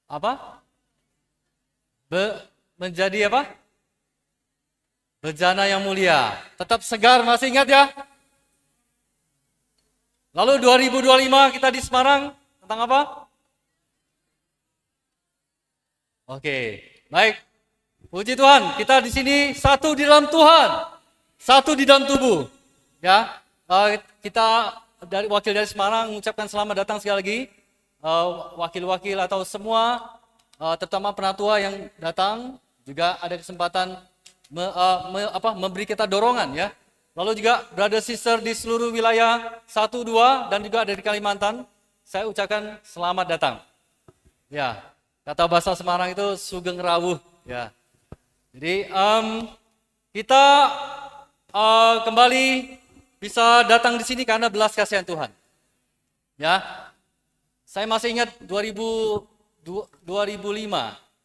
apa? Menjadi apa? Bejana yang mulia. Tetap segar, masih ingat ya? Lalu 2025 kita di Semarang tentang apa? Oke, baik. Puji Tuhan, kita di sini satu di dalam Tuhan, satu di dalam tubuh. Ya, kita wakil dari Semarang mengucapkan selamat datang sekali lagi. Wakil-wakil atau semua, terutama penatua yang datang, juga ada kesempatan memberi kita dorongan ya. Lalu juga brother sister di seluruh wilayah 1, 2 dan juga ada di Kalimantan, saya ucapkan selamat datang. Ya, kata bahasa Semarang itu sugeng rawuh ya. Jadi kita kembali bisa datang di sini karena belas kasihan Tuhan. Ya, saya masih ingat 2005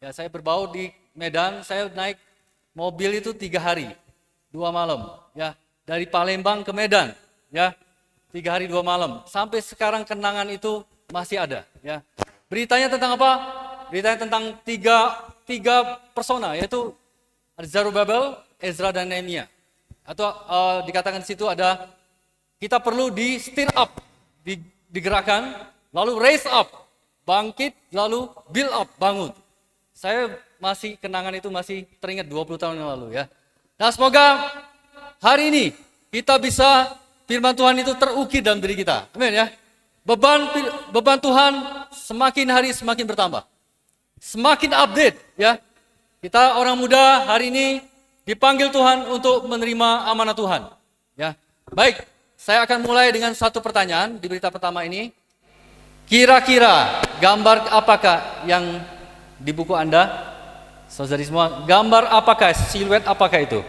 ya, saya berbaur di Medan, saya naik mobil itu 3 hari 2 malam ya, dari Palembang ke Medan ya, 3 hari 2 malam. Sampai sekarang kenangan itu masih ada ya. Beritanya tentang apa? Beritanya tentang tiga persona, yaitu Zerubabel, Ezra dan Nehemia. Atau dikatakan di situ ada, kita perlu di stir up, digerakkan, lalu raise up, bangkit, lalu build up, bangun. Saya masih, kenangan itu masih teringat 20 tahun yang lalu ya. Nah, semoga hari ini kita bisa, firman Tuhan itu terukir dalam diri kita. Amin ya. Beban Tuhan semakin hari semakin bertambah. Semakin update ya. Kita orang muda hari ini dipanggil Tuhan untuk menerima amanah Tuhan. Ya. Baik, saya akan mulai dengan satu pertanyaan di berita pertama ini. Kira-kira gambar apakah yang di buku Anda? Saudari semua, gambar apakah, siluet apakah itu?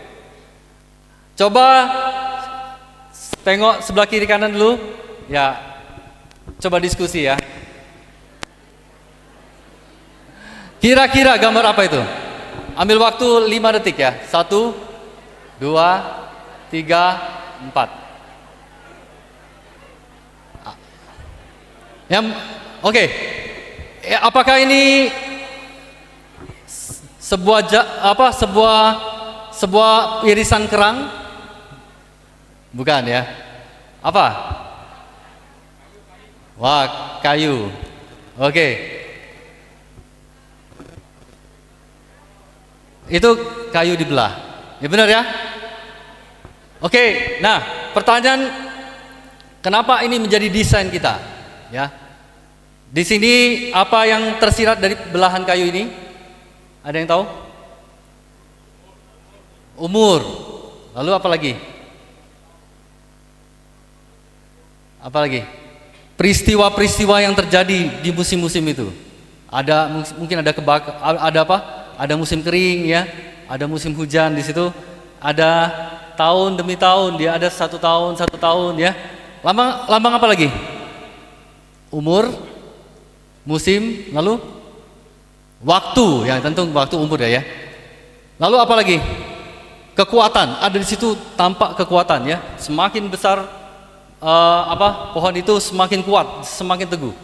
Coba tengok sebelah kiri kanan dulu. Ya, coba diskusi ya. Kira-kira gambar apa itu? Ambil waktu 5 detik ya. 1, 2, 3, 4. Oke. Apakah ini sebuah irisan kerang? Bukan ya. Apa? Wah, kayu. Oke. Itu kayu dibelah. Ya benar ya? Oke, nah pertanyaan, kenapa ini menjadi desain kita? Ya. Di sini apa yang tersirat dari belahan kayu ini? Ada yang tahu? Umur. Lalu apa lagi? Apa lagi? Peristiwa-peristiwa yang terjadi di musim-musim itu. Ada mungkin ada ada apa? Ada musim kering ya, ada musim hujan di situ, ada tahun demi tahun, dia ada 1 tahun ya. Lambang apa lagi? Umur, musim, lalu waktu, ya tentu waktu, umur ya. Lalu apa lagi? Kekuatan, ada di situ tampak kekuatan ya. Semakin besar pohon itu semakin kuat, semakin teguh.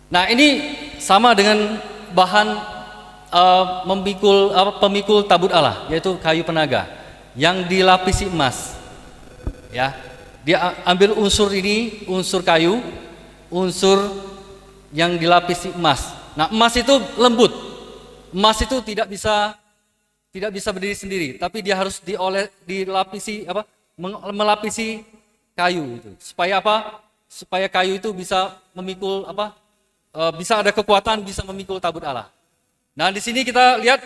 Nah ini sama dengan bahan pemikul tabut Allah, yaitu kayu penaga yang dilapisi emas. Ya, dia ambil unsur ini, unsur kayu, unsur yang dilapisi emas. Nah, emas itu lembut. Emas itu tidak bisa berdiri sendiri, tapi dia harus melapisi kayu itu. Supaya apa? Supaya kayu itu bisa memikul bisa ada kekuatan, bisa memikul tabut Allah. Nah, di sini kita lihat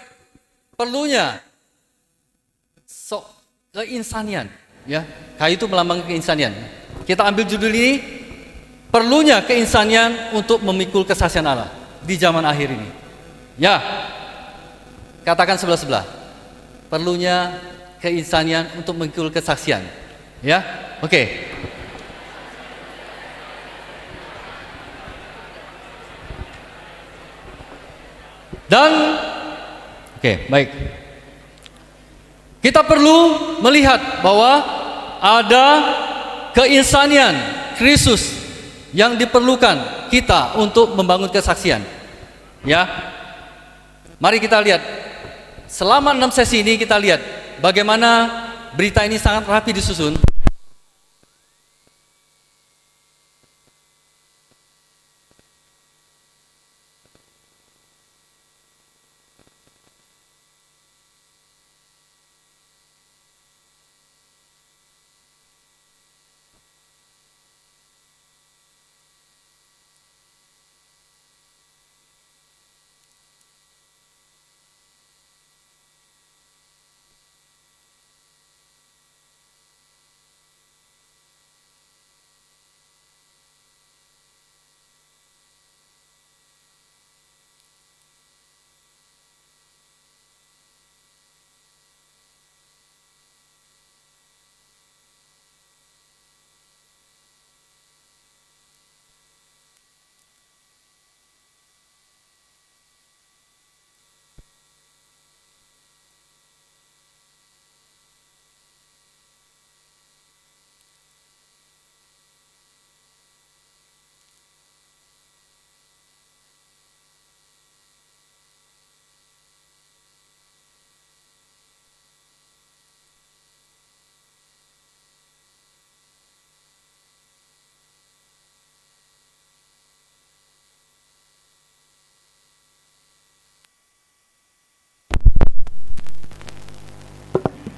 perlunya keinsanian, ya. Kayu itu melambangkan keinsanian. Kita ambil judul ini, perlunya keinsanian untuk memikul kesaksian Allah di zaman akhir ini. Ya, katakan sebelah-sebelah. Perlunya keinsanian untuk memikul kesaksian. Ya, oke. Dan oke, baik. Kita perlu melihat bahwa ada keinsanian Kristus yang diperlukan kita untuk membangun kesaksian. Ya, mari kita lihat. Selama 6 sesi ini kita lihat bagaimana berita ini sangat rapi disusun.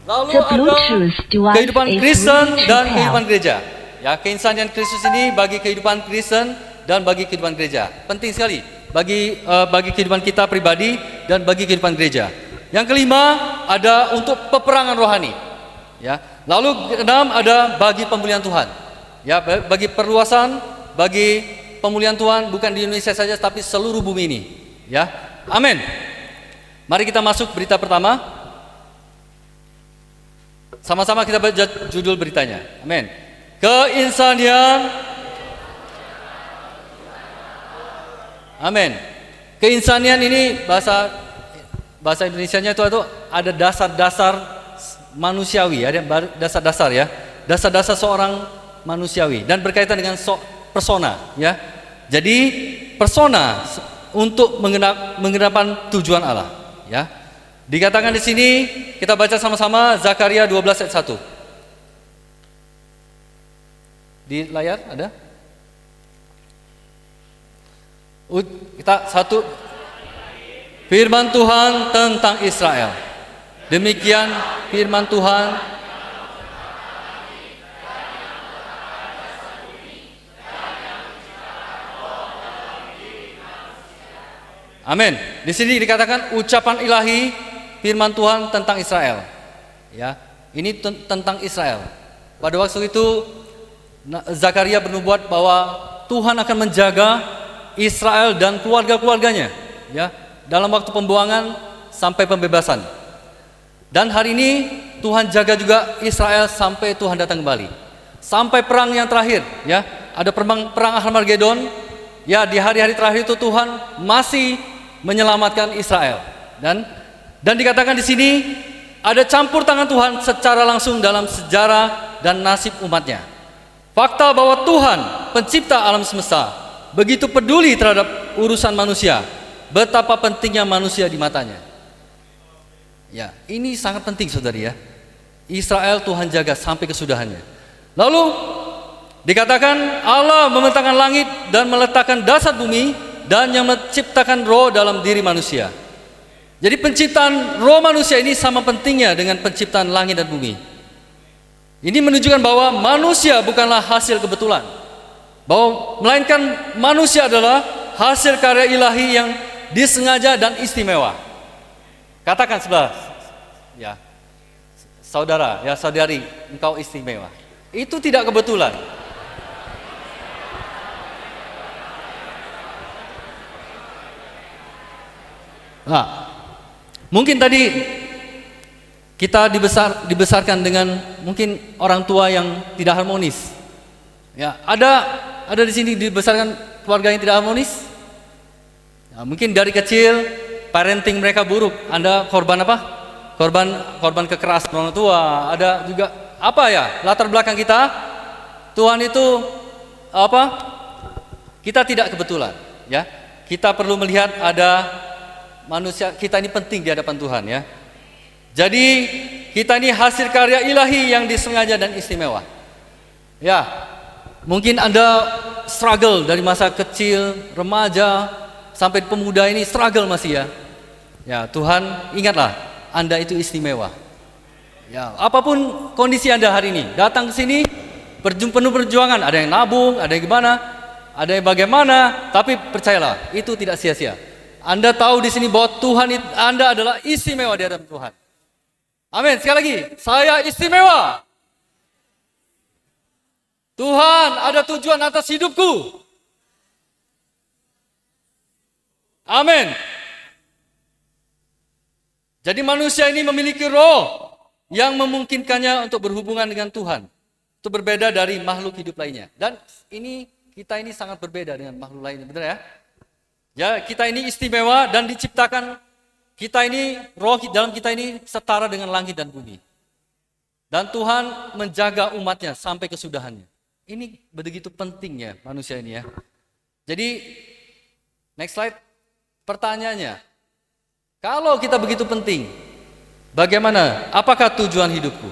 Lalu ada kehidupan Kristen dan kehidupan gereja. Ya, keinsanian Kristus ini bagi kehidupan Kristen dan bagi kehidupan gereja. Penting sekali bagi kehidupan kita pribadi dan bagi kehidupan gereja. Yang kelima ada untuk peperangan rohani. Ya. Lalu keenam ada bagi pemulihan Tuhan. Ya, bagi perluasan, bagi pemulihan Tuhan bukan di Indonesia saja tapi seluruh bumi ini. Ya. Amin. Mari kita masuk berita pertama. Sama-sama kita baca judul beritanya. Amin. Keinsanian. Amin. Keinsanian ini bahasa Indonesianya itu ada dasar-dasar manusiawi, ada dasar-dasar ya. Dasar-dasar seorang manusiawi dan berkaitan dengan persona ya. Jadi persona untuk mengenapan tujuan Allah ya. Dikatakan di sini kita baca sama-sama Zakaria 12 ayat 1. Di layar ada? Kita satu. Firman Tuhan tentang Israel. Demikian firman Tuhan. Amin. Di sini dikatakan ucapan ilahi firman Tuhan tentang Israel. Ya, ini tentang Israel. Pada waktu itu Zakaria bernubuat bahwa Tuhan akan menjaga Israel dan keluarga-keluarganya, ya, dalam waktu pembuangan sampai pembebasan. Dan hari ini Tuhan jaga juga Israel sampai Tuhan datang kembali. Sampai perang yang terakhir, ya. Ada perang Armagedon. Ya, di hari-hari terakhir itu Tuhan masih menyelamatkan Israel. Dan dikatakan di sini ada campur tangan Tuhan secara langsung dalam sejarah dan nasib umatnya. Fakta bahwa Tuhan pencipta alam semesta begitu peduli terhadap urusan manusia, betapa pentingnya manusia di matanya. Ya, ini sangat penting saudari ya. Israel Tuhan jaga sampai kesudahannya. Lalu dikatakan Allah membentangkan langit dan meletakkan dasar bumi dan yang menciptakan roh dalam diri manusia. Jadi penciptaan roh manusia ini sama pentingnya dengan penciptaan langit dan bumi. Ini menunjukkan bahwa manusia bukanlah hasil kebetulan, melainkan manusia adalah hasil karya ilahi yang disengaja dan istimewa. Katakan sebelah, ya, saudara, ya saudari, engkau istimewa. Itu tidak kebetulan. Nah, mungkin tadi kita dibesarkan dengan mungkin orang tua yang tidak harmonis. Ya, ada di sini dibesarkan keluarga yang tidak harmonis. Ya, mungkin dari kecil parenting mereka buruk. Anda korban apa? Korban kekerasan orang tua. Ada juga apa ya? Latar belakang kita. Tuhan itu apa? Kita tidak kebetulan, ya. kita perlu melihat ada manusia, kita ini penting di hadapan Tuhan ya. Jadi kita ini hasil karya ilahi yang disengaja dan istimewa. Ya, mungkin Anda struggle dari masa kecil, remaja, sampai pemuda ini struggle masih ya. Ya, Tuhan ingatlah, Anda itu istimewa. Ya, apapun kondisi Anda hari ini, datang ke sini penuh perjuangan, ada yang nabung, ada yang gimana, ada yang bagaimana, tapi percayalah, itu tidak sia-sia. Anda tahu di sini bahwa Tuhan Anda adalah istimewa di hadapan Tuhan. Amin. Sekali lagi, saya istimewa. Tuhan ada tujuan atas hidupku. Amin. Jadi manusia ini memiliki roh yang memungkinkannya untuk berhubungan dengan Tuhan. Itu berbeda dari makhluk hidup lainnya. Dan kita ini sangat berbeda dengan makhluk lainnya, benar ya? Ya, kita ini istimewa dan diciptakan, kita ini, roh dalam kita ini setara dengan langit dan bumi. Dan Tuhan menjaga umatnya sampai kesudahannya. Ini begitu pentingnya manusia ini ya. Jadi, next slide. Pertanyaannya, kalau kita begitu penting, bagaimana? Apakah tujuan hidupku?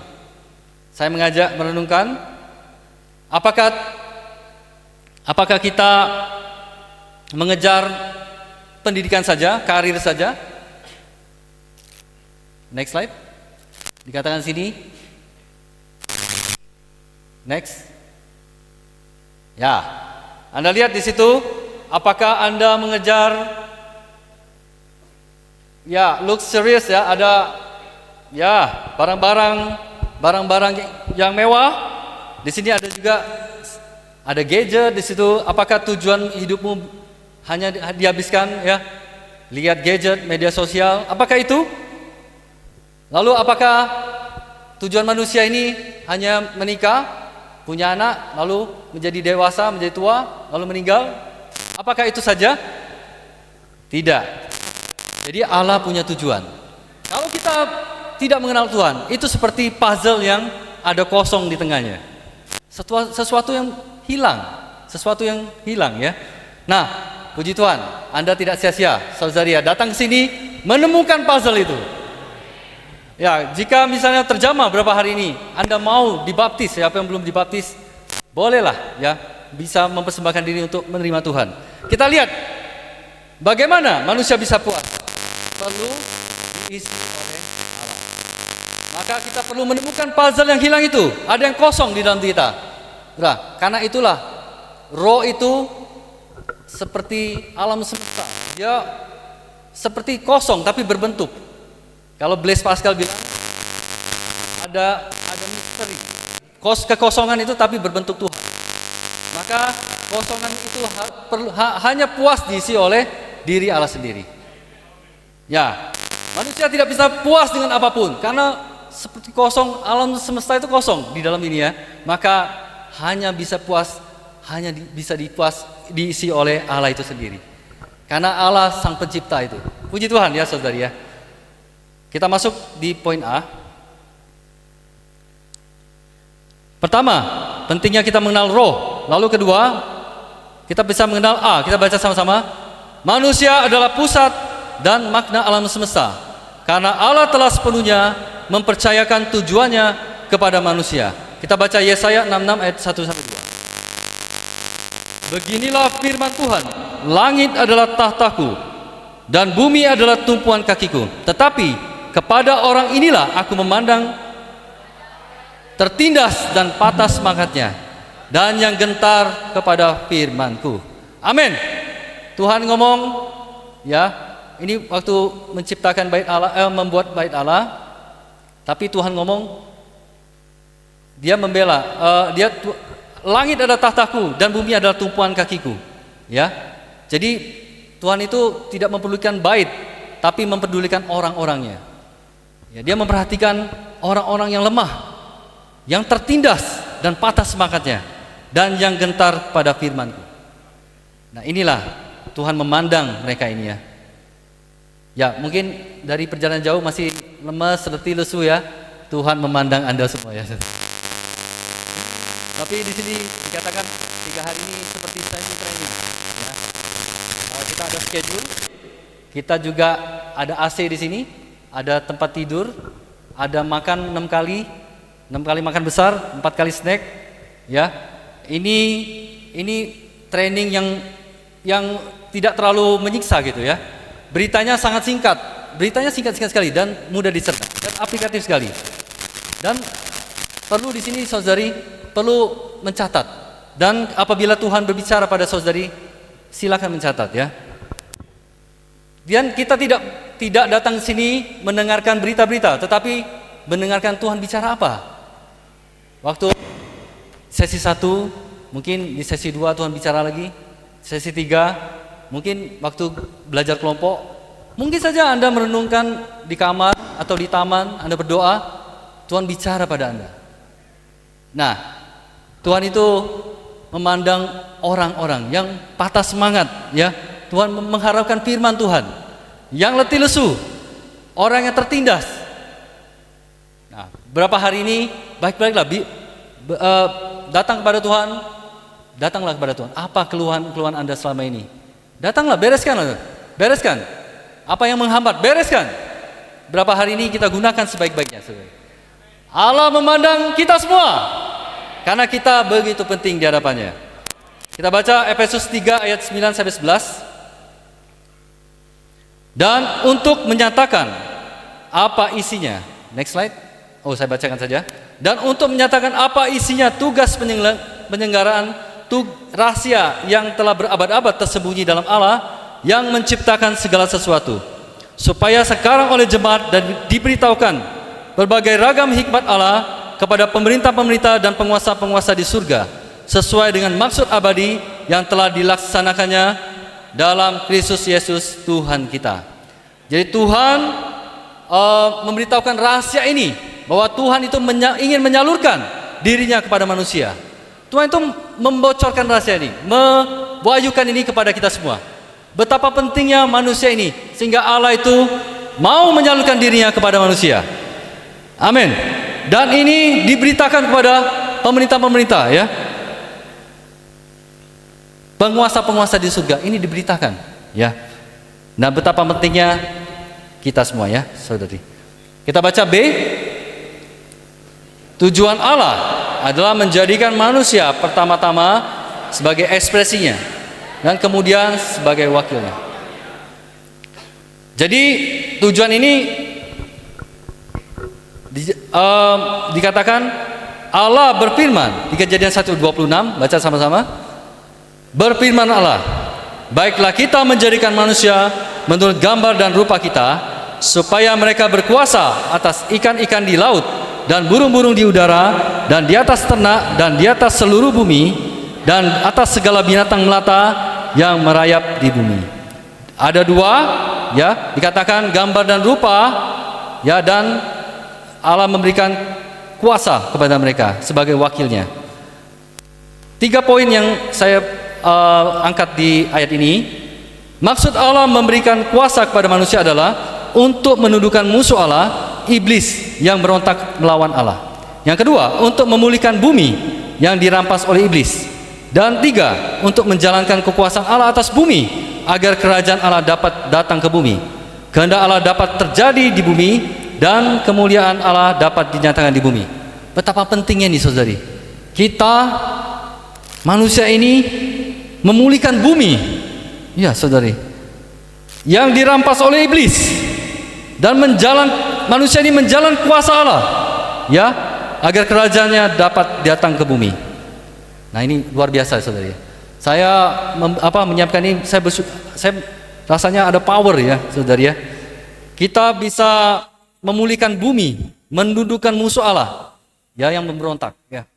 Saya mengajak merenungkan, apakah kita mengejar pendidikan saja, karir saja? Next slide. Dikatakan sini. Next. Ya. Anda lihat di situ, apakah Anda mengejar ya luxurious ya, ada ya barang-barang yang mewah. Di sini ada juga ada gadget di situ. Apakah tujuan hidupmu hanya dihabiskan ya lihat gadget, media sosial? Apakah itu? Lalu apakah tujuan manusia ini hanya menikah, punya anak, lalu menjadi dewasa, menjadi tua, lalu meninggal? Apakah itu saja? Tidak. Jadi Allah punya tujuan. Kalau kita tidak mengenal Tuhan, itu seperti puzzle yang ada kosong di tengahnya. Sesuatu yang hilang ya. Nah, puji Tuhan, Anda tidak sia-sia, Saudara, datang ke sini menemukan puzzle itu. Ya, jika misalnya terjamah berapa hari ini, Anda mau dibaptis, siapa yang belum dibaptis, bolehlah ya, bisa mempersembahkan diri untuk menerima Tuhan. Kita lihat bagaimana manusia bisa puas. Perlu diisi oleh Allah. Maka kita perlu menemukan puzzle yang hilang itu. Ada yang kosong di dalam kita. Nah, karena itulah roh itu seperti alam semesta. Dia seperti kosong tapi berbentuk. Kalau Blaise Pascal bilang ada misteri. Kekosongan itu tapi berbentuk Tuhan. Maka kosongan itu hanya puas diisi oleh diri Allah sendiri. Ya, manusia tidak bisa puas dengan apapun karena seperti kosong, alam semesta itu kosong di dalam ini ya. Maka hanya bisa diisi oleh Allah itu sendiri. Karena Allah sang pencipta itu. Puji Tuhan ya saudari ya. Kita masuk di poin A. Pertama, pentingnya kita mengenal roh. Lalu kedua, kita bisa mengenal A. Kita baca sama-sama. Manusia adalah pusat dan makna alam semesta. Karena Allah telah sepenuhnya mempercayakan tujuannya kepada manusia. Kita baca Yesaya 66 ayat 1-2. Beginilah firman Tuhan. Langit adalah tahtaku dan bumi adalah tumpuan kakiku. Tetapi kepada orang inilah aku memandang tertindas dan patah semangatnya, dan yang gentar kepada firmanku. Amin. Tuhan ngomong, ya, ini waktu menciptakan bait Allah, membuat bait Allah, tapi Tuhan ngomong, dia membela, langit adalah tahtaku dan bumi adalah tumpuan kakiku. Ya, jadi Tuhan itu tidak memperdulikan bait, tapi memperdulikan orang-orangnya. Ya, dia memperhatikan orang-orang yang lemah, yang tertindas dan patah semangatnya, dan yang gentar pada firman-Ku. Nah, inilah Tuhan memandang mereka ini ya. Ya, mungkin dari perjalanan jauh masih lemas, letih, lesu ya. Tuhan memandang Anda semua ya. Tapi di sini dikatakan 3 hari ini seperti training ya. Kita ada schedule. Kita juga ada AC di sini, ada tempat tidur, ada makan 6 kali makan besar, 4 kali snack, ya. Ini training yang tidak terlalu menyiksa gitu ya. Beritanya sangat singkat, singkat sekali dan mudah dicerna dan aplikatif sekali. Dan perlu di sini saudari perlu mencatat. Dan apabila Tuhan berbicara pada saudari, silakan mencatat ya. Dan kita tidak datang ke sini mendengarkan berita-berita, tetapi mendengarkan Tuhan bicara apa. Waktu sesi 1, mungkin di sesi 2 Tuhan bicara lagi. Sesi 3, mungkin waktu belajar kelompok, mungkin saja Anda merenungkan di kamar atau di taman, Anda berdoa, Tuhan bicara pada Anda. Nah, Tuhan itu memandang orang-orang yang patah semangat ya. Tuhan mengharapkan firman Tuhan. Yang letih lesu, orang yang tertindas. Nah, berapa hari ini baik-baiklah datang kepada Tuhan. Datanglah kepada Tuhan. Apa keluhan Anda selama ini? Datanglah, bereskan. Apa yang menghambat, bereskan. Berapa hari ini kita gunakan sebaik-baiknya. Allah memandang kita semua, karena kita begitu penting di hadapannya. Kita baca Efesus 3 ayat 9 sampai 11. Dan untuk menyatakan apa isinya. Next slide. Oh, saya bacakan saja. Dan untuk menyatakan apa isinya tugas penyelenggaraan rahasia yang telah berabad-abad tersembunyi dalam Allah yang menciptakan segala sesuatu, supaya sekarang oleh jemaat dan diberitahukan berbagai ragam hikmat Allah kepada pemerintah-pemerintah dan penguasa-penguasa di surga, sesuai dengan maksud abadi yang telah dilaksanakannya dalam Kristus Yesus Tuhan kita. Jadi Tuhan memberitahukan rahasia ini, bahwa Tuhan itu ingin menyalurkan dirinya kepada manusia. Tuhan itu membocorkan rahasia ini, mewahyukan ini kepada kita semua. Betapa pentingnya manusia ini, sehingga Allah itu mau menyalurkan dirinya kepada manusia. Amin. Dan ini diberitakan kepada pemerintah-pemerintah ya. Penguasa-penguasa di surga ini diberitakan ya. Nah, betapa pentingnya kita semua ya, saudari. Kita baca B. Tujuan Allah adalah menjadikan manusia pertama-tama sebagai ekspresinya dan kemudian sebagai wakilnya. Jadi tujuan ini dikatakan Allah berfirman di Kejadian 1:26, baca sama-sama. Berfirman Allah, baiklah kita menjadikan manusia menurut gambar dan rupa kita, supaya mereka berkuasa atas ikan-ikan di laut dan burung-burung di udara dan di atas ternak dan di atas seluruh bumi dan atas segala binatang melata yang merayap di bumi. Ada dua ya, dikatakan gambar dan rupa ya, dan Allah memberikan kuasa kepada mereka sebagai wakilnya. 3 poin yang saya angkat di ayat ini. Maksud Allah memberikan kuasa kepada manusia adalah untuk menundukkan musuh Allah, iblis yang berontak melawan Allah. Yang kedua, untuk memulihkan bumi yang dirampas oleh iblis. Dan 3, untuk menjalankan kekuasaan Allah atas bumi, agar kerajaan Allah dapat datang ke bumi, kehendak Allah dapat terjadi di bumi, dan kemuliaan Allah dapat dinyatakan di bumi. Betapa pentingnya nih saudari, kita manusia ini memulihkan bumi, ya saudari, yang dirampas oleh iblis, dan manusia ini menjalan kuasa Allah, ya, agar kerajaannya dapat datang ke bumi. Nah ini luar biasa saudari. Saya menyiapkan ini, saya rasanya ada power ya saudari ya. Kita bisa memulihkan bumi, mendudukkan musuh Allah, ya, yang memberontak. Ya.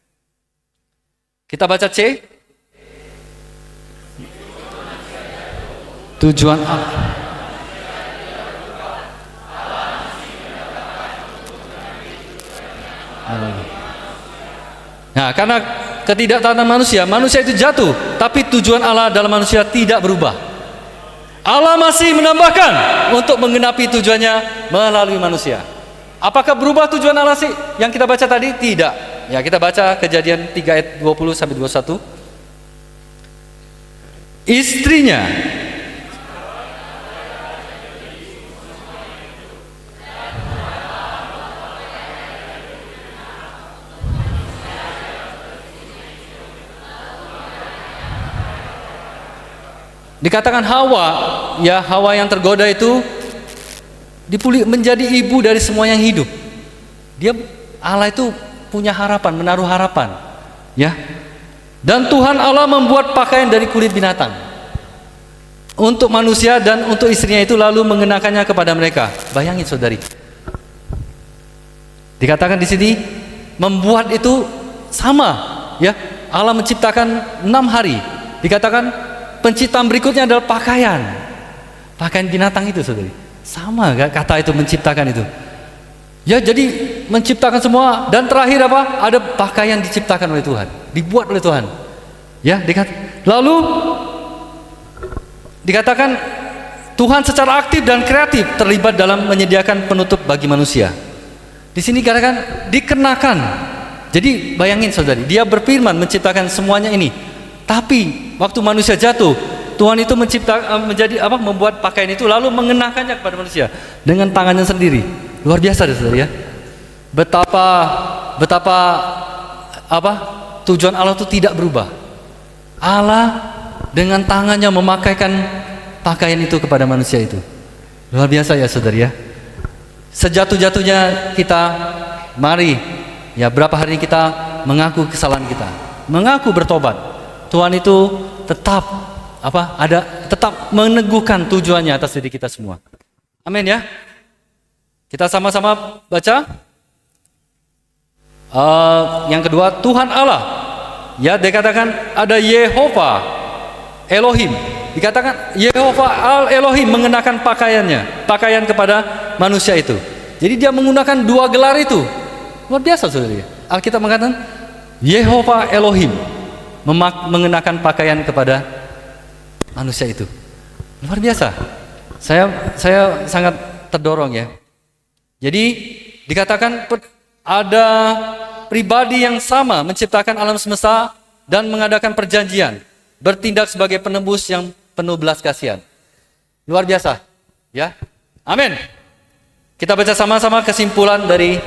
Kita baca C. Tujuan Allah. Nah, karena ketidaktaatan manusia itu jatuh, tapi tujuan Allah dalam manusia tidak berubah. Allah masih menambahkan untuk menggenapi tujuannya melalui manusia. Apakah berubah tujuan Allah sih yang kita baca tadi? Tidak. Ya, kita baca Kejadian 3 ayat 20 sampai 21. Istrinya Dikatakan Hawa, ya Hawa yang tergoda itu menjadi ibu dari semua yang hidup. Dia Allah itu punya harapan, menaruh harapan, ya. Dan Tuhan Allah membuat pakaian dari kulit binatang untuk manusia dan untuk istrinya itu, lalu mengenakannya kepada mereka. Bayangin saudari. Dikatakan di sini membuat itu sama, ya. Allah menciptakan 6 hari. Dikatakan penciptaan berikutnya adalah pakaian binatang itu, saudari. Sama kata itu, menciptakan itu. Ya, jadi menciptakan semua, dan terakhir apa? Ada pakaian diciptakan oleh Tuhan, dibuat oleh Tuhan. Ya, lalu dikatakan Tuhan secara aktif dan kreatif terlibat dalam menyediakan penutup bagi manusia. Di sini dikatakan dikenakan. Jadi bayangin saudari, dia berfirman menciptakan semuanya ini. Tapi waktu manusia jatuh, Tuhan itu membuat pakaian itu lalu mengenakannya kepada manusia dengan tangannya sendiri. Luar biasa saudari, ya. Betapa tujuan Allah itu tidak berubah. Allah dengan tangannya memakaikan pakaian itu kepada manusia itu. Luar biasa ya saudari, ya. Sejatuh-jatuhnya kita, mari ya, berapa hari kita mengaku kesalahan kita, mengaku bertobat. Tuhan itu tetap tetap meneguhkan tujuannya atas diri kita semua. Amin ya. Kita sama-sama baca. Yang kedua, Tuhan Allah. Ya, dikatakan ada Yehova Elohim. Dikatakan Yehova Al-Elohim mengenakan pakaian kepada manusia itu. Jadi dia menggunakan 2 gelar itu. Luar biasa saudara. Alkitab mengatakan Yehova Elohim mengenakan pakaian kepada manusia itu. Luar biasa. Saya sangat terdorong ya. Jadi dikatakan ada pribadi yang sama menciptakan alam semesta dan mengadakan perjanjian, bertindak sebagai penebus yang penuh belas kasihan. Luar biasa, ya. Amin. Kita baca sama-sama kesimpulan dari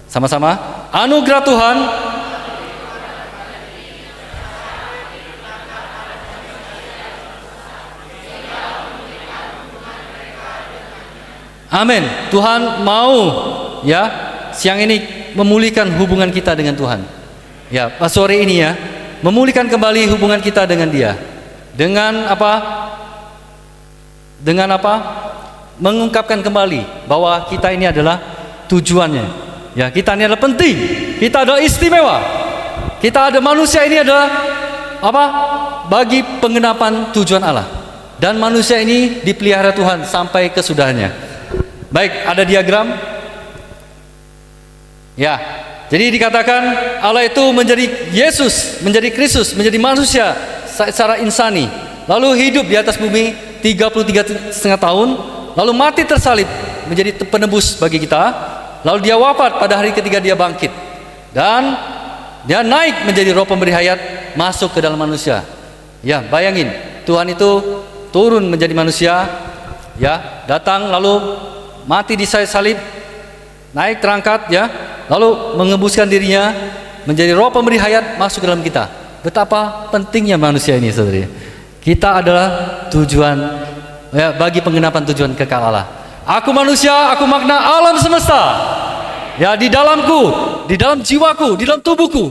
sama-sama. Anugerah Tuhan amin. Tuhan mau ya siang ini memulihkan hubungan kita dengan Tuhan. Ya, pas sore ini ya, memulihkan kembali hubungan kita dengan Dia. Dengan apa? Mengungkapkan kembali bahwa kita ini adalah tujuannya. Ya, kita ini adalah penting. Kita adalah istimewa. Kita ada manusia ini adalah apa? Bagi penggenapan tujuan Allah. Dan manusia ini dipelihara Tuhan sampai kesudahannya. Baik, ada diagram. Ya, jadi dikatakan Allah itu menjadi Yesus, menjadi Kristus, menjadi manusia secara insani. Lalu hidup di atas bumi 33,5 tahun, lalu mati tersalib menjadi penebus bagi kita. Lalu dia wafat, pada hari ketiga dia bangkit. Dan dia naik menjadi roh pemberi hayat, masuk ke dalam manusia. Ya, bayangin, Tuhan itu turun menjadi manusia, ya, datang lalu mati di salib, naik terangkat ya, lalu mengebuskan dirinya menjadi roh pemberi hayat, masuk ke dalam kita. Betapa pentingnya manusia ini saudara. Kita adalah tujuan ya, bagi penggenapan tujuan kekal Allah. Aku manusia, aku makna alam semesta. Ya, di dalamku, di dalam jiwaku, di dalam tubuhku.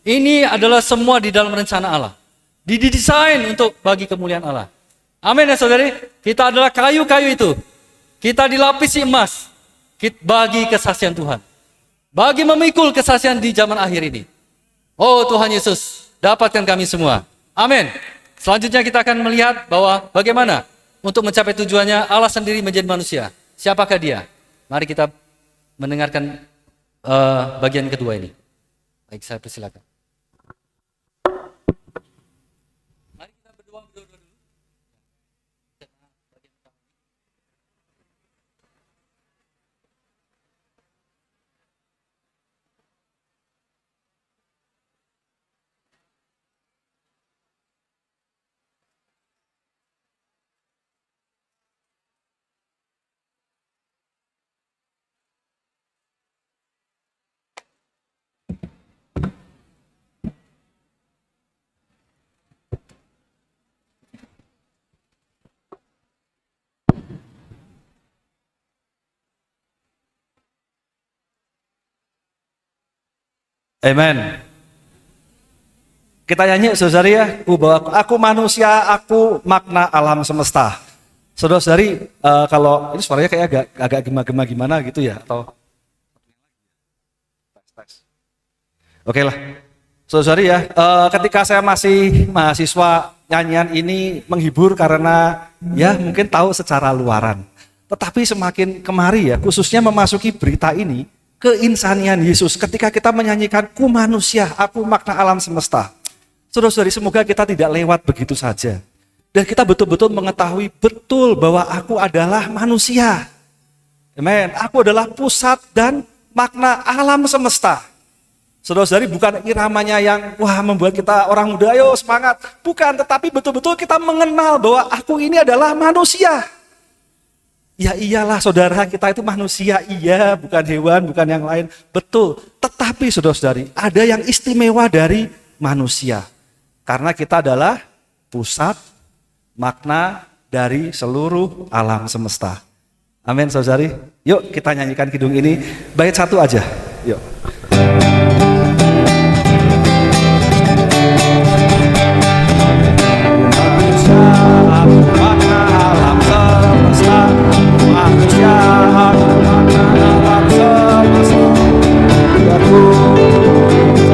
Ini adalah semua di dalam rencana Allah. Didesain untuk bagi kemuliaan Allah. Amin ya saudari. Kita adalah kayu-kayu itu. Kita dilapisi emas bagi kesaksian Tuhan, bagi memikul kesaksian di zaman akhir ini. Oh Tuhan Yesus, dapatkan kami semua. Amin. Selanjutnya kita akan melihat bahwa bagaimana untuk mencapai tujuannya Allah sendiri menjadi manusia. Siapakah dia? Mari kita mendengarkan bagian kedua ini. Baik, saya persilakan. Mari kita berdoa dulu. Amen. Kita nyanyi saudari ya, bahwa aku manusia, aku makna alam semesta. Saudari, kalau ini suaranya kayak agak gema-gema gimana gitu ya, atau oke lah. Saudari ya, ketika saya masih mahasiswa, nyanyian ini menghibur karena ya mungkin tahu secara luaran. Tetapi semakin kemari ya, khususnya memasuki berita ini, keinsanian Yesus ketika kita menyanyikan ku manusia, aku makna alam semesta. Saudara-saudari, semoga kita tidak lewat begitu saja. Dan kita betul-betul mengetahui betul bahwa aku adalah manusia. Amen. Aku adalah pusat dan makna alam semesta. Saudara-saudari, bukan iramanya yang wah membuat kita orang muda ayo semangat. Bukan, tetapi betul-betul kita mengenal bahwa aku ini adalah manusia. Ya iyalah saudara, kita itu manusia, iya, bukan hewan, bukan yang lain. Betul, tetapi saudara-saudari, ada yang istimewa dari manusia. Karena kita adalah pusat makna dari seluruh alam semesta. Amin saudari. Yuk kita nyanyikan kidung ini, bait satu aja. Yuk. Manusia, aku makna alam semesta. Manusia, aku makna alam semesta. Aku manusia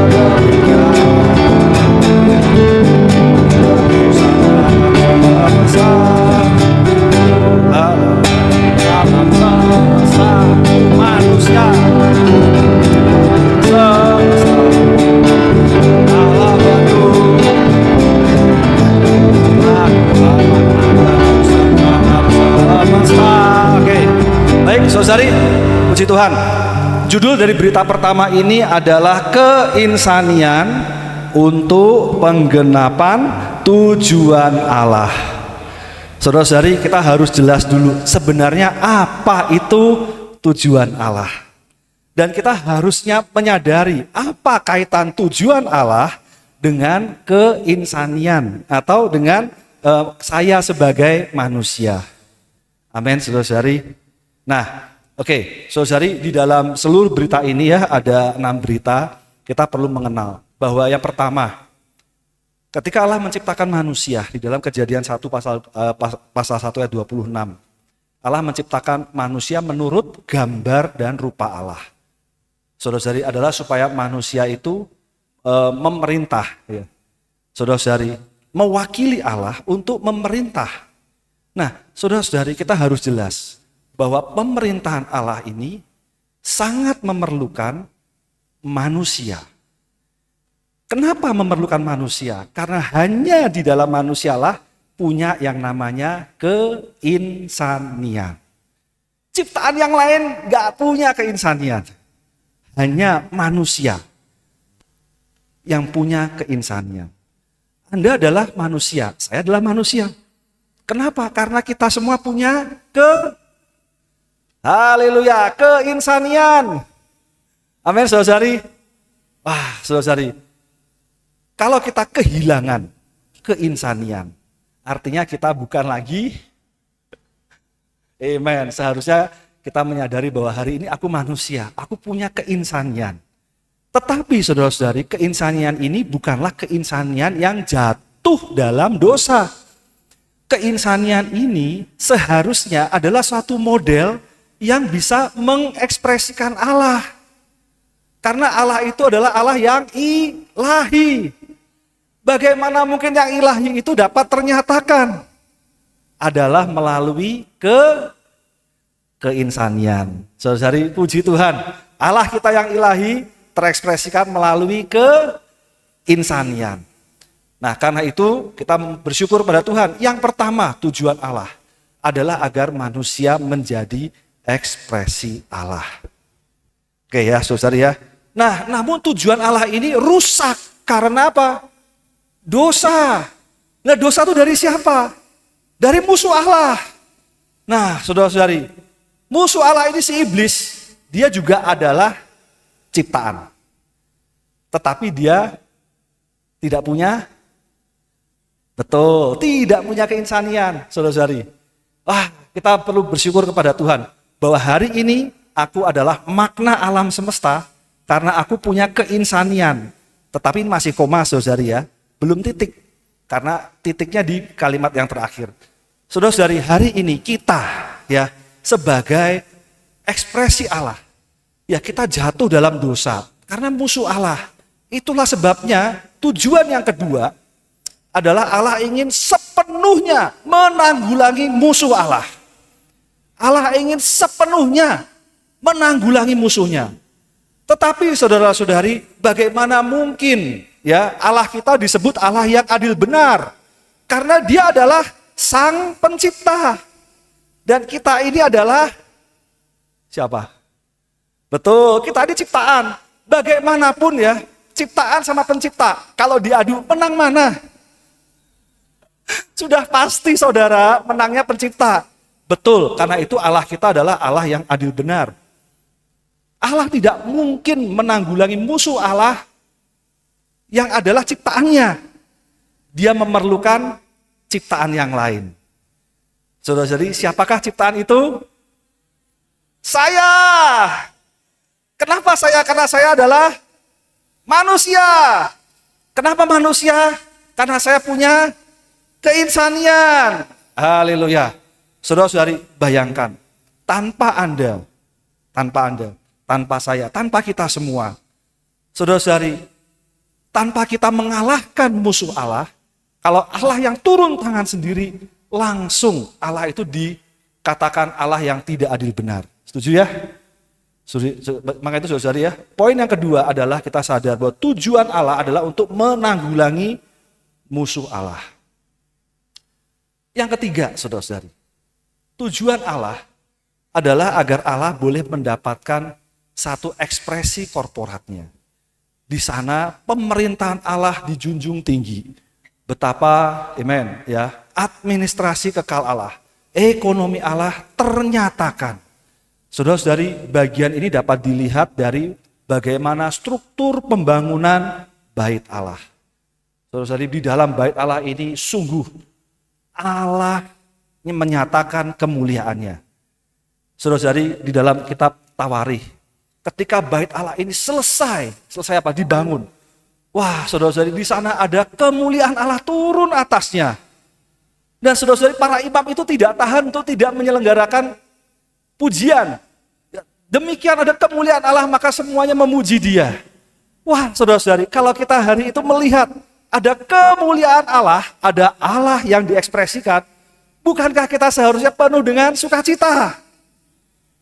Oke, baik saudari, puji Tuhan. Judul dari berita pertama ini adalah keinsanian untuk penggenapan tujuan Allah. Saudara-saudari, kita harus jelas dulu sebenarnya apa itu tujuan Allah. Dan kita harusnya menyadari apa kaitan tujuan Allah dengan keinsanian atau dengan saya sebagai manusia. Amin, saudara-saudari. Nah, oke, saudara-saudari, di dalam seluruh berita ini ya ada 6 berita. Kita perlu mengenal bahwa yang pertama, ketika Allah menciptakan manusia di dalam Kejadian 1 pasal 1 ayat 26. Allah menciptakan manusia menurut gambar dan rupa Allah. Saudara-saudari, adalah supaya manusia itu memerintah ya. Saudara-saudari, mewakili Allah untuk memerintah. Nah, saudara-saudari, kita harus jelas bahwa pemerintahan Allah ini sangat memerlukan manusia. Kenapa memerlukan manusia? Karena hanya di dalam manusialah punya yang namanya keinsanian. Ciptaan yang lain gak punya keinsanian. Hanya manusia yang punya keinsanian. Anda adalah manusia, saya adalah manusia. Kenapa? Karena kita semua punya haleluya, keinsanian. Amin, saudari. Wah, saudari. Kalau kita kehilangan keinsanian, artinya kita bukan lagi, amen, seharusnya kita menyadari bahwa hari ini aku manusia, aku punya keinsanian. Tetapi saudara-saudari, keinsanian ini bukanlah keinsanian yang jatuh dalam dosa. Keinsanian ini seharusnya adalah suatu model yang bisa mengekspresikan Allah. Karena Allah itu adalah Allah yang ilahi. Bagaimana mungkin yang ilahi itu dapat ternyatakan? Adalah melalui keinsanian. Saudari, puji Tuhan. Allah kita yang ilahi terekspresikan melalui keinsanian. Nah, karena itu kita bersyukur pada Tuhan. Yang pertama, tujuan Allah adalah agar manusia menjadi ekspresi Allah. Oke ya, saudari ya. Nah, namun tujuan Allah ini rusak karena apa? Dosa. Nah, dosa itu dari siapa? Dari musuh Allah. Nah, saudara-saudari, musuh Allah ini si iblis, dia juga adalah ciptaan. Tetapi dia tidak punya, betul, tidak punya keinsanian, saudara-saudari. Wah, kita perlu bersyukur kepada Tuhan bahwa hari ini aku adalah makna alam semesta karena aku punya keinsanian. Tetapi masih koma saudari ya, belum titik. Karena titiknya di kalimat yang terakhir. Saudara-saudari, hari ini kita ya sebagai ekspresi Allah, ya kita jatuh dalam dosa karena musuh Allah. Itulah sebabnya tujuan yang kedua adalah Allah ingin sepenuhnya menanggulangi musuh Allah. Allah ingin sepenuhnya menanggulangi musuhnya. Tetapi saudara-saudari, bagaimana mungkin ya Allah kita disebut Allah yang adil benar? Karena Dia adalah Sang Pencipta. Dan kita ini adalah siapa? Betul, kita ini ciptaan. Bagaimanapun ya, ciptaan sama pencipta, kalau diadu menang mana? Sudah pasti saudara, menangnya pencipta. Betul, karena itu Allah kita adalah Allah yang adil benar. Allah tidak mungkin menanggulangi musuh Allah yang adalah ciptaannya. Dia memerlukan ciptaan yang lain. Saudara-saudari, siapakah ciptaan itu? Saya. Kenapa saya? Karena saya adalah manusia. Kenapa manusia? Karena saya punya keinsanian. Haleluya. Saudara-saudari, bayangkan, tanpa Anda, tanpa saya, tanpa kita semua, saudara-saudari, tanpa kita mengalahkan musuh Allah, kalau Allah yang turun tangan sendiri, langsung Allah itu dikatakan Allah yang tidak adil benar. Setuju ya? Maka itu saudara-saudari ya, poin yang kedua adalah kita sadar bahwa tujuan Allah adalah untuk menanggulangi musuh Allah. Yang ketiga, saudara-saudari, tujuan Allah adalah agar Allah boleh mendapatkan satu ekspresi korporatnya. Di sana pemerintahan Allah dijunjung tinggi. Betapa, amen, ya, administrasi kekal Allah, ekonomi Allah ternyatakan. Saudara-saudari, bagian ini dapat dilihat dari bagaimana struktur pembangunan bait Allah. Saudara-saudari, di dalam bait Allah ini sungguh Allah menyatakan kemuliaannya. Saudara-saudari, di dalam kitab Tawarikh, ketika bait Allah ini selesai apa? Dibangun. Wah, saudara-saudari, di sana ada kemuliaan Allah turun atasnya. Dan saudara-saudari, para imam itu tidak tahan untuk tidak menyelenggarakan pujian. Demikian ada kemuliaan Allah, maka semuanya memuji Dia. Wah, saudara-saudari, kalau kita hari itu melihat ada kemuliaan Allah, ada Allah yang diekspresikan, bukankah kita seharusnya penuh dengan sukacita?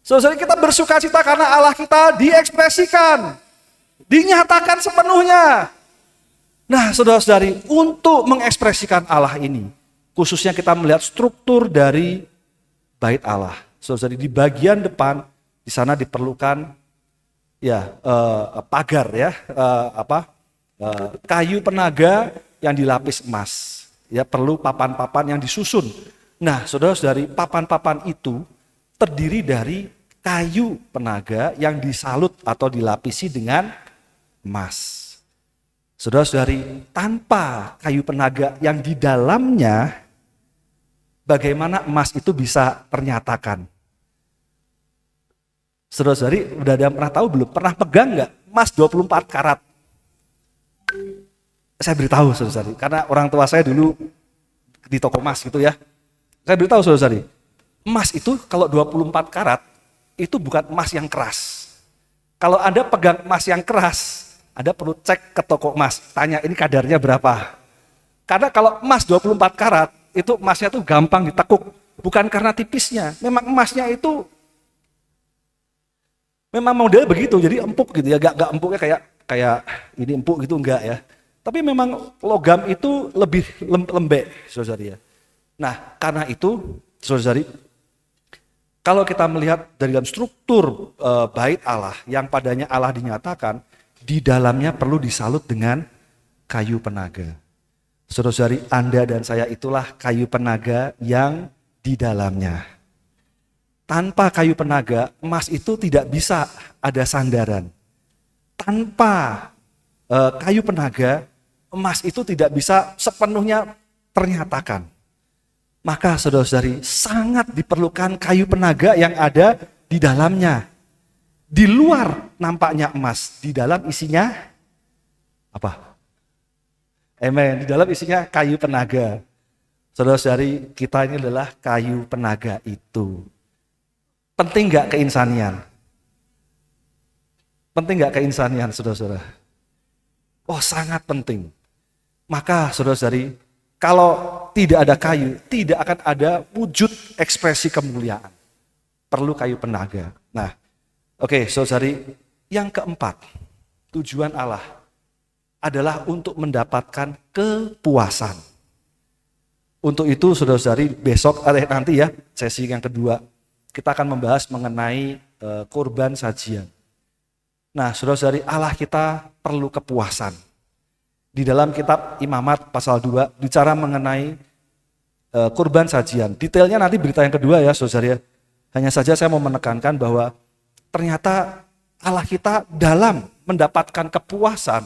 Saudara-saudari, kita bersukacita karena Allah kita diekspresikan, dinyatakan sepenuhnya. Nah, saudara-saudari, untuk mengekspresikan Allah ini, khususnya kita melihat struktur dari bait Allah. Saudara-saudari, di bagian depan, di sana diperlukan ya pagar ya, kayu penaga yang dilapis emas. Ya, perlu papan-papan yang disusun. Nah, saudara-saudari, papan-papan itu terdiri dari kayu penaga yang disalut atau dilapisi dengan emas. Saudara-saudari, tanpa kayu penaga yang di dalamnya, bagaimana emas itu bisa ternyatakan? Saudara-saudari, udah ada yang pernah tahu belum? Pernah pegang nggak emas 24 karat? Saya beritahu saudara-saudari, karena orang tua saya dulu di toko emas gitu ya. Saya beritahu saudara-saudari, emas itu kalau 24 karat, itu bukan emas yang keras. Kalau Anda pegang emas yang keras, Anda perlu cek ke toko emas, tanya ini kadarnya berapa. Karena kalau emas 24 karat, itu emasnya tuh gampang ditekuk. Bukan karena tipisnya, memang emasnya itu memang model begitu, jadi empuk gitu ya, gak empuknya kayak ini empuk gitu, enggak ya. Tapi memang logam itu lebih lembek, saudara-saudari ya. Nah, karena itu, saudara-saudari, kalau kita melihat dari dalam struktur bait Allah yang padanya Allah dinyatakan, di dalamnya perlu disalut dengan kayu penaga. Saudara-saudari, Anda dan saya itulah kayu penaga yang di dalamnya. Tanpa kayu penaga, emas itu tidak bisa ada sandaran. Tanpa kayu penaga, emas itu tidak bisa sepenuhnya ternyatakan. Maka saudara-saudari, sangat diperlukan kayu penaga yang ada di dalamnya. Di luar nampaknya emas, di dalam isinya apa? Amen. Di dalam isinya kayu penaga. Saudara-saudari, kita ini adalah kayu penaga itu. Penting nggak keinsanian? Penting nggak keinsanian, saudara-saudara? Oh, sangat penting. Maka, saudara-saudari, kalau tidak ada kayu, tidak akan ada wujud ekspresi kemuliaan. Perlu kayu penaga. Nah, oke, saudara-saudari, yang keempat, tujuan Allah adalah untuk mendapatkan kepuasan. Untuk itu, saudara-saudari, besok nanti ya, sesi yang kedua, kita akan membahas mengenai kurban sajian. Nah, saudara-saudari, Allah kita perlu kepuasan. Di dalam kitab Imamat pasal 2, bicara mengenai kurban sajian. Detailnya nanti berita yang kedua ya, saudara-saudari. Hanya saja saya mau menekankan bahwa ternyata Allah kita dalam mendapatkan kepuasan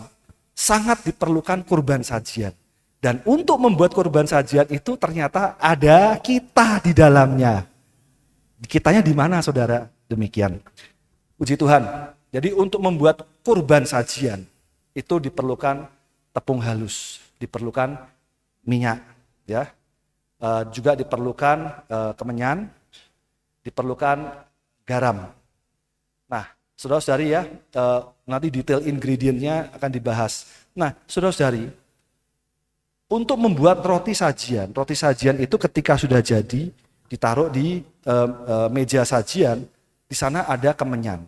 sangat diperlukan kurban sajian. Dan untuk membuat kurban sajian itu ternyata ada kita di dalamnya. Kitanya di mana, saudara? Demikian. Puji Tuhan. Jadi untuk membuat kurban sajian itu diperlukan tepung halus, diperlukan minyak, ya, juga diperlukan kemenyan, diperlukan garam. Nah, saudara-saudari ya, nanti detail ingredientnya akan dibahas. Nah, saudara-saudari, untuk membuat roti sajian itu ketika sudah jadi, ditaruh di meja sajian, di sana ada kemenyan.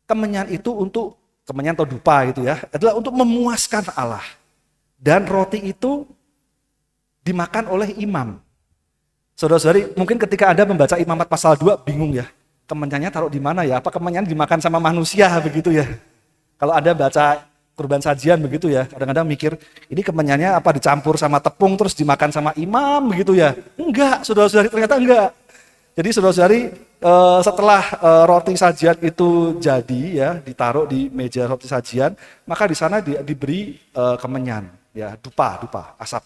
Kemenyan itu untuk, kemenyan atau dupa gitu ya, adalah untuk memuaskan Allah. Dan roti itu dimakan oleh imam. Saudara-saudari, mungkin ketika Anda membaca Imamat pasal 2, bingung ya, kemenyannya taruh di mana ya? Apa kemenyan dimakan sama manusia begitu ya? Kalau Anda baca kurban sajian begitu ya, kadang-kadang mikir ini kemenyannya apa dicampur sama tepung terus dimakan sama imam begitu ya? Enggak, saudara-saudari, ternyata enggak. Jadi saudara-saudari, setelah roti sajian itu jadi ya, ditaruh di meja roti sajian, maka di sana diberi kemenyan ya, dupa, asap.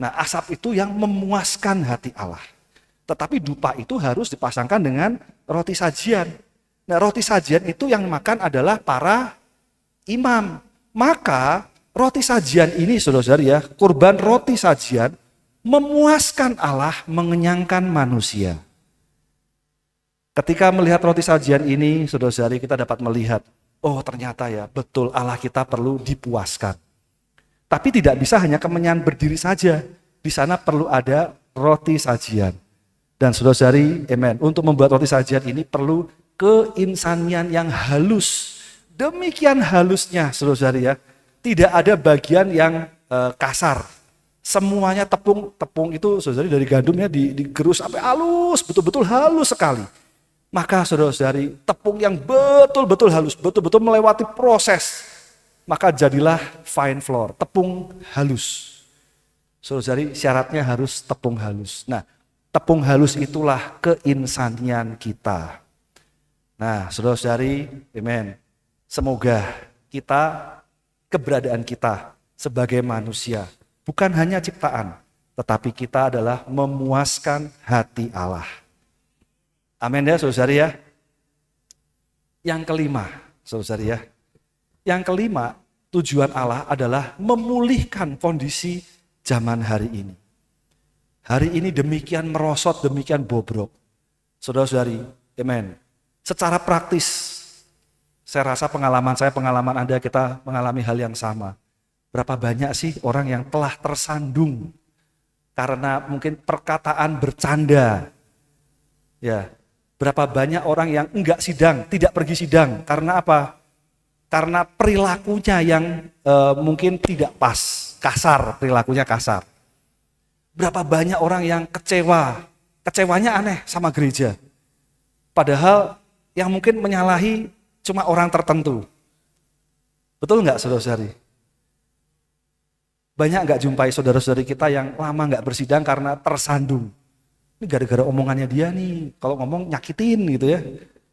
Nah, asap itu yang memuaskan hati Allah. Tetapi dupa itu harus dipasangkan dengan roti sajian. Nah, roti sajian itu yang makan adalah para imam. Maka roti sajian ini, saudara-saudari ya, kurban roti sajian memuaskan Allah, mengenyangkan manusia. Ketika melihat roti sajian ini, saudara-saudari, kita dapat melihat, oh ternyata ya, betul Allah kita perlu dipuaskan. Tapi tidak bisa hanya kemenyan berdiri saja. Di sana perlu ada roti sajian. Dan saudara-saudari, amen, untuk membuat roti sajian ini perlu keinsanian yang halus. Demikian halusnya, saudara-saudari ya. Tidak ada bagian yang kasar. Semuanya tepung itu, saudara-saudari, dari gandumnya digerus sampai halus, betul-betul halus sekali. Maka saudara-saudari, tepung yang betul-betul halus, betul-betul melewati proses, maka jadilah fine flour, tepung halus. Saudara-saudari, syaratnya harus tepung halus. Nah, tepung halus itulah keinsanian kita. Nah, saudara-saudari, amen. Semoga keberadaan kita sebagai manusia, bukan hanya ciptaan, tetapi kita adalah memuaskan hati Allah. Amin ya, saudara-saudari ya. Yang kelima, saudara-saudari ya. Yang kelima, tujuan Allah adalah memulihkan kondisi zaman hari ini. Hari ini demikian merosot, demikian bobrok. Saudara-saudari, amen. Secara praktis, saya rasa pengalaman Anda, kita mengalami hal yang sama. Berapa banyak sih orang yang telah tersandung karena mungkin perkataan bercanda. Ya, berapa banyak orang yang enggak sidang, tidak pergi sidang. Karena apa? Karena perilakunya yang mungkin tidak pas, kasar, perilakunya kasar. Berapa banyak orang yang kecewanya aneh sama gereja. Padahal yang mungkin menyalahi cuma orang tertentu. Betul nggak, saudara-saudari? Banyak nggak jumpai saudara-saudari kita yang lama nggak bersidang karena tersandung. Ini gara-gara omongannya dia nih, kalau ngomong nyakitin gitu ya.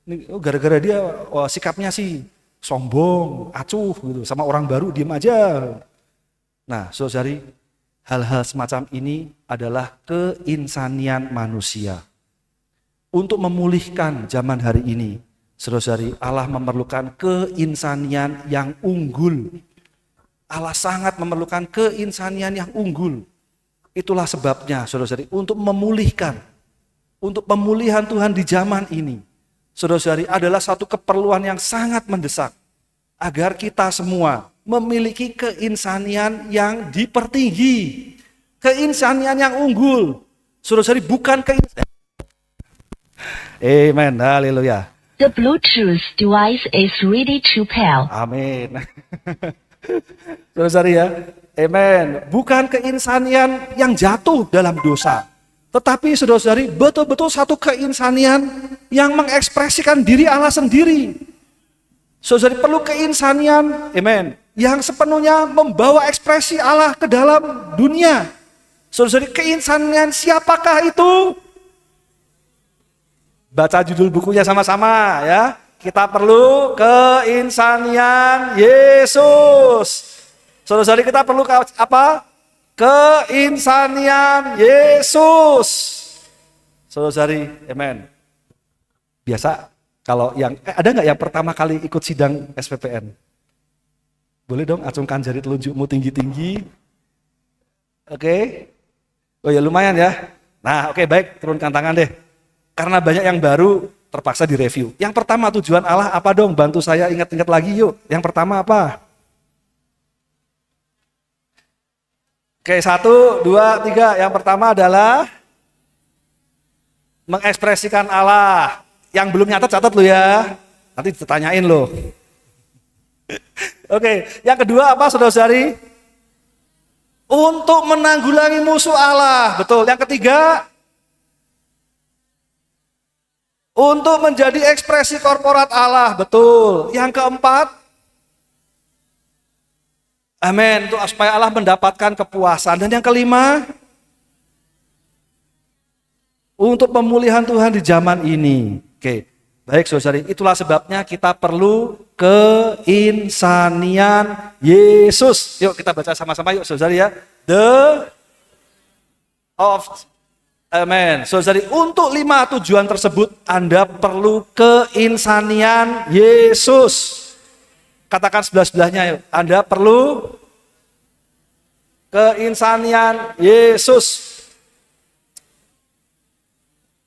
Ini gara-gara dia sikapnya sih sombong, acuh gitu, sama orang baru diem aja. Nah, saudara-saudari, hal-hal semacam ini adalah keinsanian manusia. Untuk memulihkan zaman hari ini, Saudara-saudari, Allah memerlukan keinsanian yang unggul. Allah sangat memerlukan keinsanian yang unggul. Itulah sebabnya, saudara-saudari, untuk memulihkan, untuk pemulihan Tuhan di zaman ini, saudara-saudari, adalah satu keperluan yang sangat mendesak. Agar kita semua memiliki keinsanian yang dipertinggi. Keinsanian yang unggul. Saudara-saudari, bukan keinsanian. Amen, haleluya. The Bluetooth device is ready to pair. Amin. Saudara-saudari ya, amen. Bukan keinsanian yang jatuh dalam dosa. Tetapi saudara-saudari, betul-betul satu keinsanian yang mengekspresikan diri Allah sendiri. Saudara perlu keinsanian, amen, yang sepenuhnya membawa ekspresi Allah ke dalam dunia. Saudara, keinsanian siapakah itu? Baca judul bukunya sama-sama ya. Kita perlu keinsanian Yesus. Saudara, kita perlu apa? Keinsanian Yesus. Saudara, amen. Biasa kalau yang ada nggak yang pertama kali ikut sidang SPPN? Boleh dong acungkan jari telunjukmu tinggi-tinggi. Oke. Oh ya lumayan ya. Nah oke, baik, turunkan tangan deh. Karena banyak yang baru, terpaksa direview. Yang pertama, tujuan Allah apa dong? Bantu saya ingat-ingat lagi yuk. Yang pertama apa? Oke, 1, 2, 3. Yang pertama adalah mengekspresikan Allah. Yang belum nyatet catat lo ya. Nanti ditanyain lo. Oke, yang kedua apa saudara-saudari? Untuk menanggulangi musuh Allah. Betul. Yang ketiga, untuk menjadi ekspresi korporat Allah. Betul. Yang keempat, amin, untuk supaya Allah mendapatkan kepuasan. Dan yang kelima, untuk pemulihan Tuhan di zaman ini. Oke, baik saudari, itulah sebabnya kita perlu keinsanian Yesus. Yuk kita baca sama-sama yuk saudari ya. Amen. Saudari, untuk 5 tujuan tersebut Anda perlu keinsanian Yesus. Katakan sebelah-sebelahnya yuk. Anda perlu keinsanian Yesus.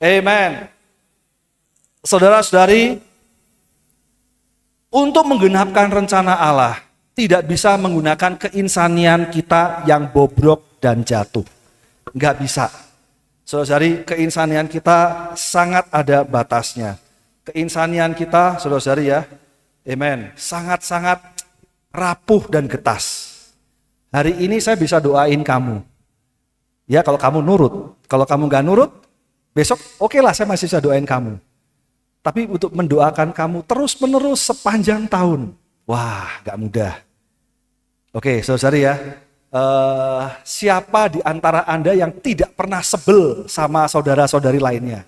Amen. Saudara-saudari, untuk menggenapkan rencana Allah, tidak bisa menggunakan keinsanian kita yang bobrok dan jatuh. Enggak bisa. Saudara-saudari, keinsanian kita sangat ada batasnya. Keinsanian kita, saudara-saudari ya, amen, sangat-sangat rapuh dan getas. Hari ini saya bisa doain kamu. Ya kalau kamu nurut. Kalau kamu gak nurut, besok oke lah saya masih bisa doain kamu. Tapi untuk mendoakan kamu terus-menerus sepanjang tahun, wah gak mudah. Oke saudara-saudari ya, siapa di antara Anda yang tidak pernah sebel sama saudara-saudari lainnya?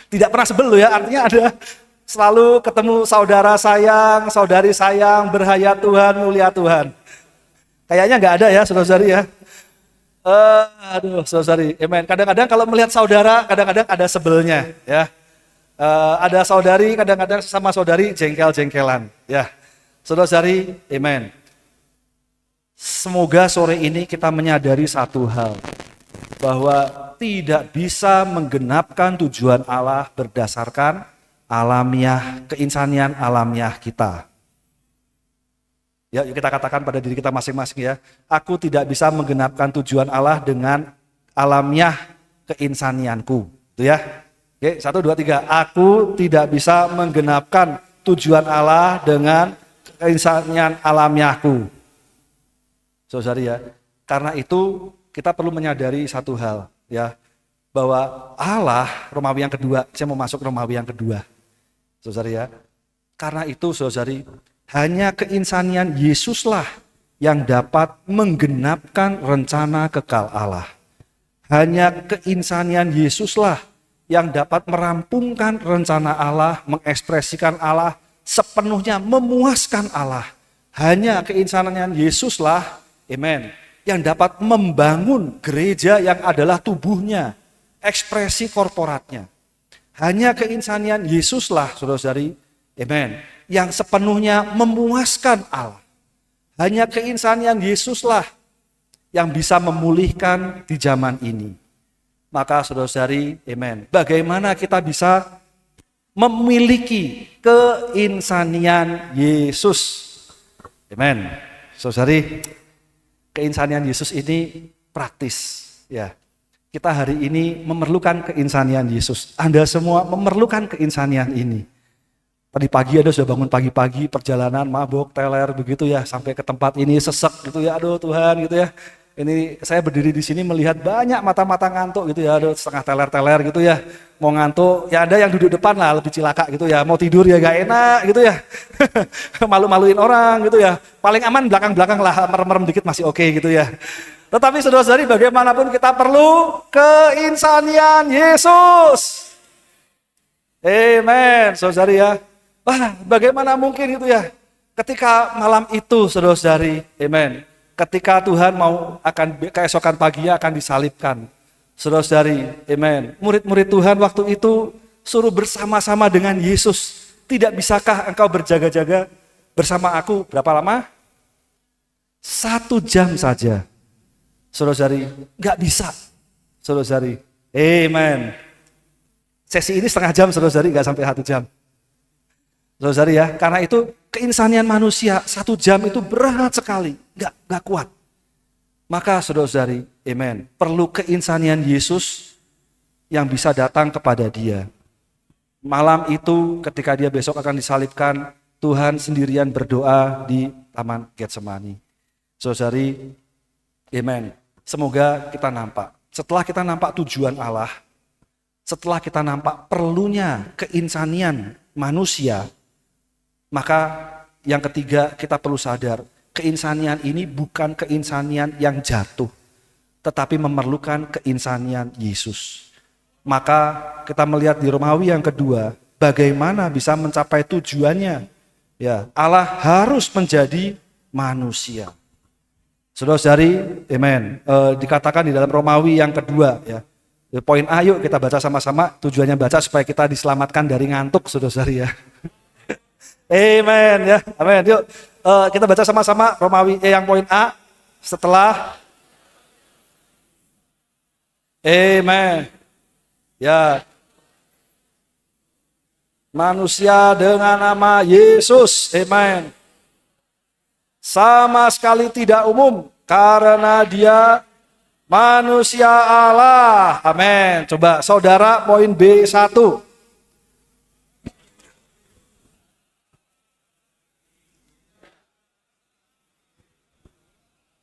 Tidak pernah sebel loh ya, artinya ada selalu ketemu saudara sayang, saudari sayang, berhayat Tuhan, mulia Tuhan. Kayaknya gak ada ya saudara-saudari ya. Aduh saudara-saudari, amen. Kadang-kadang kalau melihat saudara, kadang-kadang ada sebelnya ya. Ada saudari, kadang-kadang sama saudari jengkel-jengkelan ya. Saudara-saudari, amen. Semoga sore ini kita menyadari satu hal, bahwa tidak bisa menggenapkan tujuan Allah berdasarkan alamiah, keinsanian alamiah kita. Ya, yuk kita katakan pada diri kita masing-masing ya. Aku tidak bisa menggenapkan tujuan Allah dengan alamiah keinsanianku. Itu ya. Oke, 1, 2, 3. Aku tidak bisa menggenapkan tujuan Allah dengan keinsanian alamiahku. Saudari ya. Karena itu kita perlu menyadari satu hal ya. Bahwa Allah, Romawi yang kedua, saya mau masuk Romawi yang kedua. Saudari ya. Karena itu saudari, hanya keinsanian Yesuslah yang dapat menggenapkan rencana kekal Allah. Hanya keinsanian Yesuslah yang dapat merampungkan rencana Allah, mengekspresikan Allah, sepenuhnya memuaskan Allah. Hanya keinsanian Yesuslah, amen, yang dapat membangun gereja yang adalah tubuhnya, ekspresi korporatnya. Hanya keinsanian Yesuslah, saudara-saudari, amen, yang sepenuhnya memuaskan Allah. Hanya keinsanian Yesuslah yang bisa memulihkan di zaman ini. Maka saudara-saudari, amen, bagaimana kita bisa memiliki keinsanian Yesus? Amen. Saudari, keinsanian Yesus ini praktis, ya. Kita hari ini memerlukan keinsanian Yesus. Anda semua memerlukan keinsanian ini. Tadi pagi Anda sudah bangun pagi-pagi, perjalanan mabok, teler begitu ya, sampai ke tempat ini sesek gitu ya, aduh Tuhan gitu ya. Ini saya berdiri di sini melihat banyak mata-mata ngantuk gitu ya, aduh setengah teler-teler gitu ya. Mau ngantuk, ya ada yang duduk depan lah lebih cilaka gitu ya. Mau tidur ya gak enak gitu ya. Malu-maluin orang gitu ya. Paling aman belakang-belakang lah, merem-merem dikit masih oke gitu ya. Tetapi saudara-saudari, bagaimanapun kita perlu keinsanian Yesus. Amen, saudari ya. Wah, bagaimana mungkin itu ya? Ketika malam itu, saudara-saudari, amen. Ketika Tuhan mau akan keesokan paginya akan disalibkan. Saudara-saudari, amen. Murid-murid Tuhan waktu itu suruh bersama-sama dengan Yesus. Tidak bisakah engkau berjaga-jaga bersama aku berapa lama? 1 jam saja. Saudara-saudari, nggak bisa. Saudara-saudari, amen. Sesi ini setengah jam, saudara-saudari, nggak sampai 1 jam. Saudara-saudari ya, karena itu keinsanian manusia 1 jam itu berat sekali, nggak kuat. Maka saudara-saudari, amen, perlu keinsanian Yesus yang bisa datang kepada dia. Malam itu ketika dia besok akan disalibkan, Tuhan sendirian berdoa di Taman Getsemani. Saudara-saudari, amen. Semoga kita nampak. Setelah kita nampak tujuan Allah, setelah kita nampak perlunya keinsanian manusia, maka yang ketiga kita perlu sadar, keinsanian ini bukan keinsanian yang jatuh, tetapi memerlukan keinsanian Yesus. Maka kita melihat di Romawi yang kedua, bagaimana bisa mencapai tujuannya. Ya, Allah harus menjadi manusia. Saudara-saudari, amen. Dikatakan di dalam Romawi yang kedua, ya. Poin A, yuk kita baca sama-sama. Tujuannya baca supaya kita diselamatkan dari ngantuk, saudara-saudari ya. Amen ya, amen. Yuk kita baca sama-sama Romawi yang poin A setelah. Amen. Ya. Manusia dengan nama Yesus, amen. Sama sekali tidak umum karena dia manusia Allah. Amin. Coba saudara poin B1.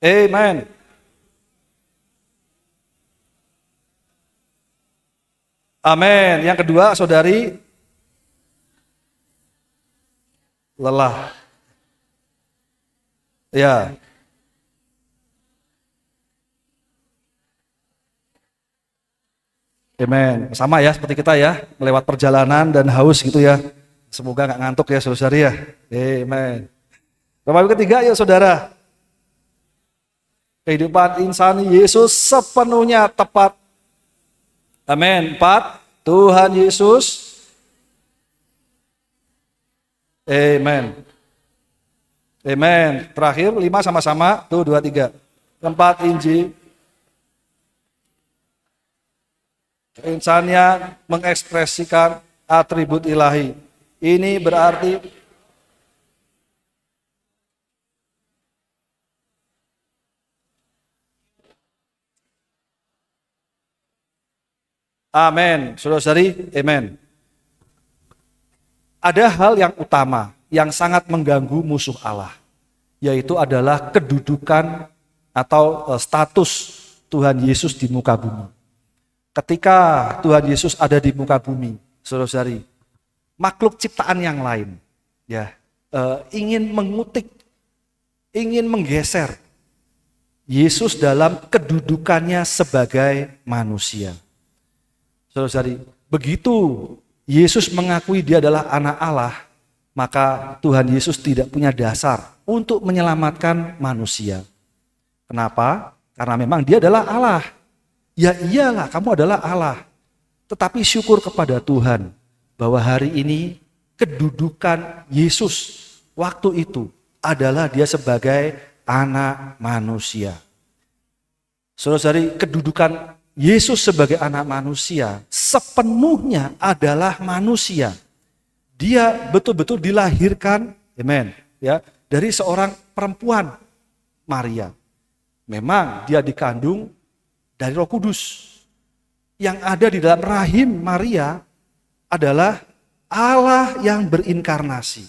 Amen. Amin. Yang kedua, saudari, lelah. Ya. Amen. Sama ya seperti kita ya, melewat perjalanan dan haus gitu ya. Semoga nggak ngantuk ya saudara ya. Amen. Romawi ketiga ya saudara. Kehidupan insani Yesus sepenuhnya tepat. Amin. 4. Tuhan Yesus. Amen. Amen. Terakhir 5 sama-sama. Tuh 2, 3. 4 Injil. Keinsanian mengekspresikan atribut ilahi. Ini berarti amin. Saudara-saudari, amin. Ada hal yang utama yang sangat mengganggu musuh Allah, yaitu adalah kedudukan atau status Tuhan Yesus di muka bumi. Ketika Tuhan Yesus ada di muka bumi, saudara-saudari, makhluk ciptaan yang lain ya ingin mengutik, ingin menggeser Yesus dalam kedudukannya sebagai manusia. Saudara-saudari, begitu Yesus mengakui dia adalah anak Allah, maka Tuhan Yesus tidak punya dasar untuk menyelamatkan manusia. Kenapa? Karena memang dia adalah Allah. Ya iyalah, kamu adalah Allah. Tetapi syukur kepada Tuhan bahwa hari ini kedudukan Yesus waktu itu adalah dia sebagai anak manusia. Saudara-saudari, kedudukan Yesus sebagai anak manusia sepenuhnya adalah manusia. Dia betul-betul dilahirkan, amen, ya, dari seorang perempuan, Maria. Memang dia dikandung dari Roh Kudus. Yang ada di dalam rahim Maria adalah Allah yang berinkarnasi.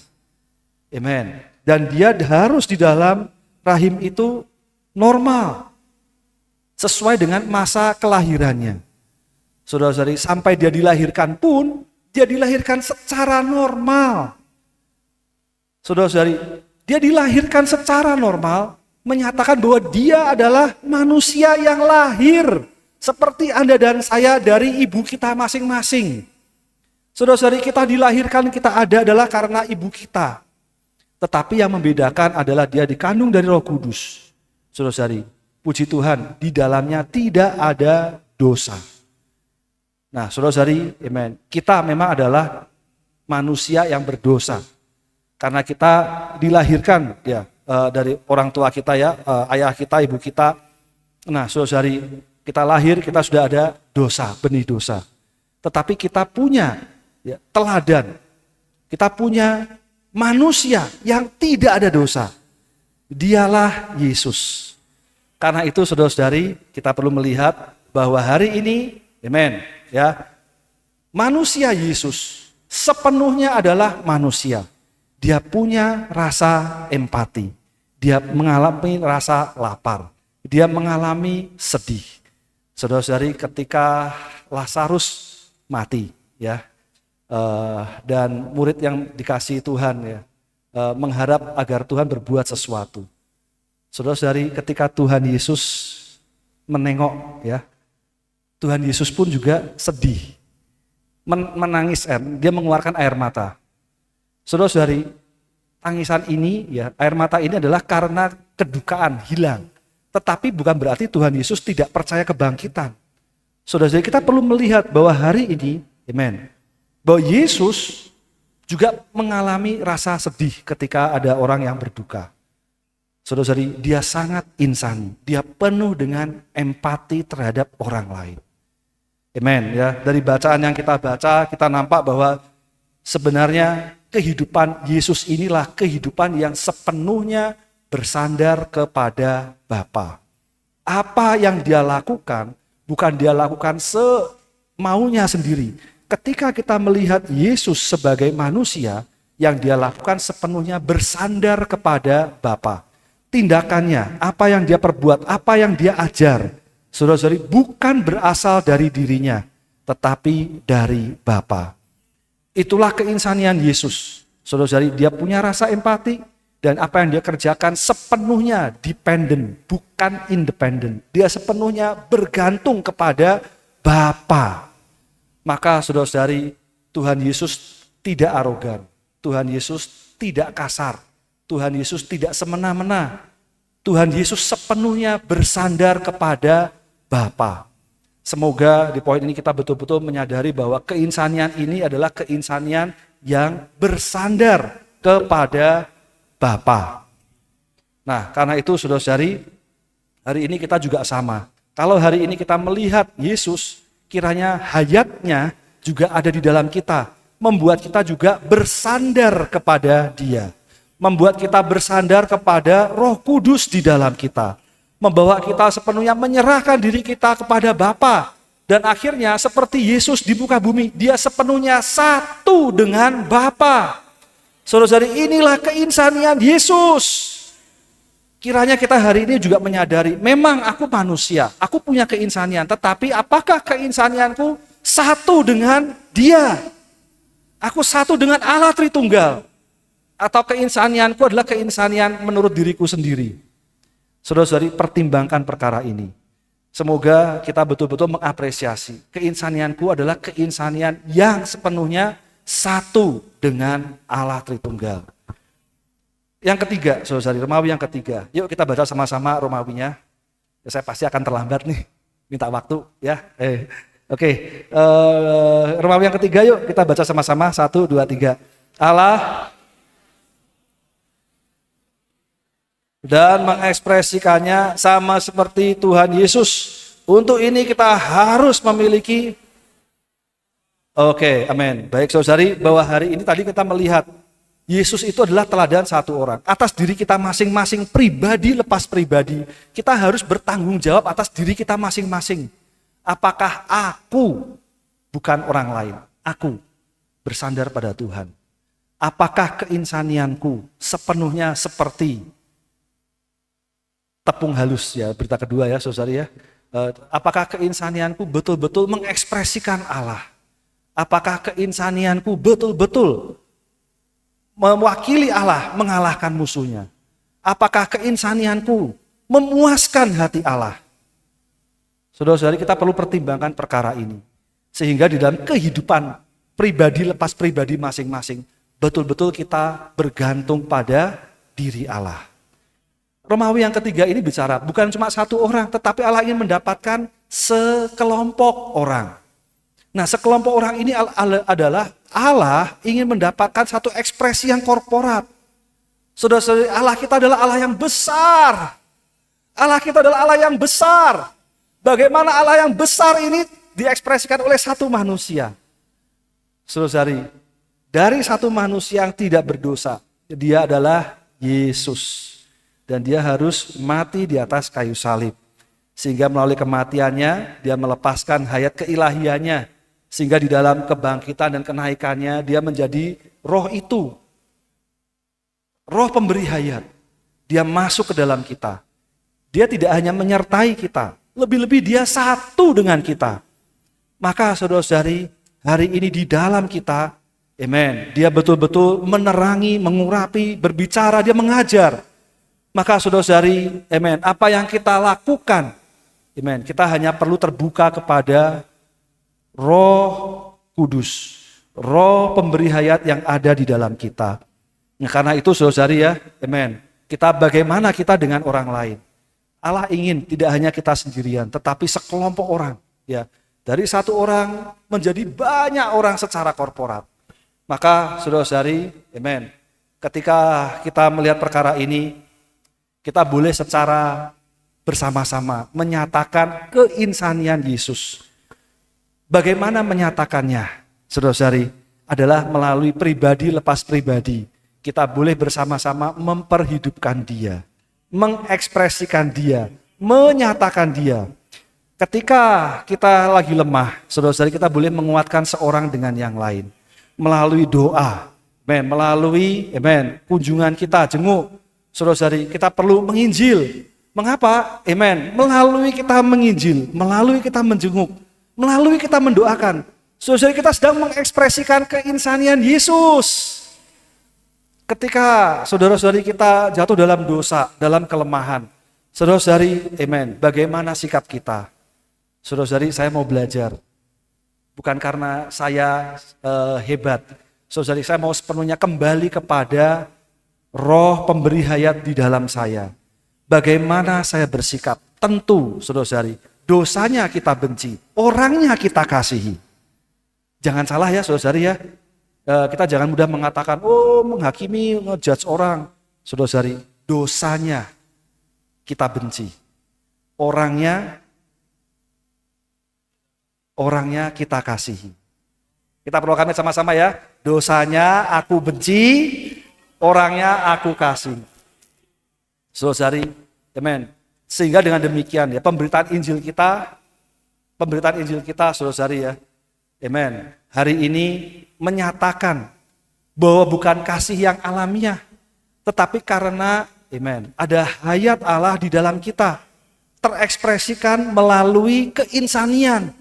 Amen. Dan dia harus di dalam rahim itu normal. Sesuai dengan masa kelahirannya. Saudara-saudari, sampai dia dilahirkan pun, dia dilahirkan secara normal. Saudara-saudari, dia dilahirkan secara normal, menyatakan bahwa dia adalah manusia yang lahir. Seperti Anda dan saya dari ibu kita masing-masing. Saudara-saudari, kita dilahirkan, kita ada adalah karena ibu kita. Tetapi yang membedakan adalah dia dikandung dari Roh Kudus. Saudara-saudari, puji Tuhan, di dalamnya tidak ada dosa. Nah, saudara-saudari, amen. Kita memang adalah manusia yang berdosa. Karena kita dilahirkan ya dari orang tua kita ya, ayah kita, ibu kita. Nah, saudara-saudari, kita lahir, kita sudah ada dosa, benih dosa. Tetapi kita punya ya, teladan. Kita punya manusia yang tidak ada dosa. Dialah Yesus. Karena itu saudara-saudari, kita perlu melihat bahwa hari ini, amen, ya, manusia Yesus sepenuhnya adalah manusia. Dia punya rasa empati. Dia mengalami rasa lapar. Dia mengalami sedih. Saudara-saudari, ketika Lazarus mati, ya, dan murid yang dikasihi Tuhan ya, mengharap agar Tuhan berbuat sesuatu. Saudara-saudari, ketika Tuhan Yesus menengok, ya, Tuhan Yesus pun juga sedih, menangis, dia mengeluarkan air mata. Saudara-saudari, tangisan ini, ya, air mata ini adalah karena kedukaan, hilang. Tetapi bukan berarti Tuhan Yesus tidak percaya kebangkitan. Saudara-saudari, kita perlu melihat bahwa hari ini, amen, bahwa Yesus juga mengalami rasa sedih ketika ada orang yang berduka. Saudara-saudari, dia sangat insani, dia penuh dengan empati terhadap orang lain. Amen, ya. Dari bacaan yang kita baca, kita nampak bahwa sebenarnya kehidupan Yesus inilah kehidupan yang sepenuhnya bersandar kepada Bapa. Apa yang dia lakukan, bukan dia lakukan semaunya sendiri. Ketika kita melihat Yesus sebagai manusia, yang dia lakukan sepenuhnya bersandar kepada Bapa. Tindakannya, apa yang dia perbuat, apa yang dia ajar, saudara-saudari, bukan berasal dari dirinya, tetapi dari Bapa. Itulah keinsanian Yesus. Saudara-saudari, dia punya rasa empati. Dan apa yang dia kerjakan sepenuhnya dependent, bukan independent. Dia sepenuhnya bergantung kepada Bapa. Maka saudara-saudari, Tuhan Yesus tidak arogan. Tuhan Yesus tidak kasar. Tuhan Yesus tidak semena-mena. Tuhan Yesus sepenuhnya bersandar kepada Bapa. Semoga di poin ini kita betul-betul menyadari bahwa keinsanian ini adalah keinsanian yang bersandar kepada Bapa. Nah, karena itu saudara-saudari, hari ini kita juga sama. Kalau hari ini kita melihat Yesus, kiranya hayatnya juga ada di dalam kita, membuat kita juga bersandar kepada Dia, membuat kita bersandar kepada Roh Kudus di dalam kita, membawa kita sepenuhnya menyerahkan diri kita kepada Bapa, dan akhirnya seperti Yesus di muka bumi, Dia sepenuhnya satu dengan Bapa. Saudara-saudari, inilah keinsanian Yesus. Kiranya kita hari ini juga menyadari, memang aku manusia, aku punya keinsanian, tetapi apakah keinsanianku satu dengan Dia? Aku satu dengan Allah Tritunggal. Atau keinsanianku adalah keinsanian menurut diriku sendiri? Saudara-saudari, pertimbangkan perkara ini. Semoga kita betul-betul mengapresiasi. Keinsanianku adalah keinsanian yang sepenuhnya satu dengan Allah Tritunggal. Yang ketiga, saudara-saudari, Romawi yang ketiga. Yuk kita baca sama-sama Romawinya. Ya, saya pasti akan terlambat nih, minta waktu ya. Oke, Romawi yang ketiga yuk kita baca sama-sama. 1, 2, 3. Allah dan mengekspresikannya sama seperti Tuhan Yesus. Untuk ini kita harus memiliki. Oke, amin. Baik saudari, bahwa hari ini tadi kita melihat Yesus itu adalah teladan satu orang. Atas diri kita masing-masing, pribadi lepas pribadi, kita harus bertanggung jawab atas diri kita masing-masing. Apakah aku, bukan orang lain, aku bersandar pada Tuhan. Apakah keinsanianku sepenuhnya seperti tepung halus, ya, berita kedua ya saudari ya. Apakah keinsanianku betul-betul mengekspresikan Allah? Apakah keinsanianku betul-betul mewakili Allah mengalahkan musuhnya? Apakah keinsanianku memuaskan hati Allah? Saudara-saudari, kita perlu pertimbangkan perkara ini. Sehingga di dalam kehidupan pribadi lepas pribadi masing-masing, betul-betul kita bergantung pada diri Allah. Romawi yang ketiga ini bicara bukan cuma satu orang, tetapi Allah ingin mendapatkan sekelompok orang. Nah, sekelompok orang ini adalah Allah ingin mendapatkan satu ekspresi yang korporat. Saudara-saudari, Allah kita adalah Allah yang besar. Allah kita adalah Allah yang besar. Bagaimana Allah yang besar ini diekspresikan oleh satu manusia? Saudara-saudari, dari satu manusia yang tidak berdosa, dia adalah Yesus. Dan dia harus mati di atas kayu salib. Sehingga melalui kematiannya, dia melepaskan hayat keilahiannya. Sehingga di dalam kebangkitan dan kenaikannya, dia menjadi roh itu. Roh pemberi hayat. Dia masuk ke dalam kita. Dia tidak hanya menyertai kita. Lebih-lebih dia satu dengan kita. Maka saudara-saudari, hari ini di dalam kita, amen, dia betul-betul menerangi, mengurapi, berbicara, dia mengajar. Maka saudara-saudari, amen, apa yang kita lakukan, amen, kita hanya perlu terbuka kepada Roh Kudus, Roh pemberi hayat yang ada di dalam kita. Nah, karena itu saudara-saudari ya, amen, bagaimana kita dengan orang lain. Allah ingin tidak hanya kita sendirian, tetapi sekelompok orang, ya, dari satu orang menjadi banyak orang secara korporat. Maka saudara-saudari, amen, ketika kita melihat perkara ini, kita boleh secara bersama-sama menyatakan keinsanian Yesus. Bagaimana menyatakannya? Saudara-saudari, adalah melalui pribadi lepas pribadi. Kita boleh bersama-sama memperhidupkan dia, mengekspresikan dia, menyatakan dia. Ketika kita lagi lemah, saudara-saudari, kita boleh menguatkan seorang dengan yang lain. Melalui doa, melalui kunjungan kita, jenguk. Saudara-saudari, kita perlu menginjil. Mengapa? Amen. Melalui kita menginjil, melalui kita menjenguk, melalui kita mendoakan. Saudara-saudari, kita sedang mengekspresikan keinsanian Yesus. Ketika saudara-saudari kita jatuh dalam dosa, dalam kelemahan, saudara-saudari, amen, bagaimana sikap kita? Saudara-saudari, saya mau belajar. Bukan karena saya hebat. Saudara-saudari, saya mau sepenuhnya kembali kepada Roh pemberi hayat di dalam saya. Bagaimana saya bersikap? Tentu, saudara-saudari, dosanya kita benci, orangnya kita kasihi. Jangan salah ya, saudara-saudari ya. Kita jangan mudah mengatakan, menghakimi, ngejudge orang. Saudara-saudari, dosanya kita benci. Orangnya kita kasihi. Kita perlukan sama-sama ya. Dosanya aku benci, orangnya aku kasih. Saudara-saudari, amen. Sehingga dengan demikian ya, pemberitaan Injil kita, saudara-saudari ya, amen, hari ini menyatakan bahwa bukan kasih yang alamiah, tetapi karena, amen, ada hayat Allah di dalam kita, terekspresikan melalui keinsanian.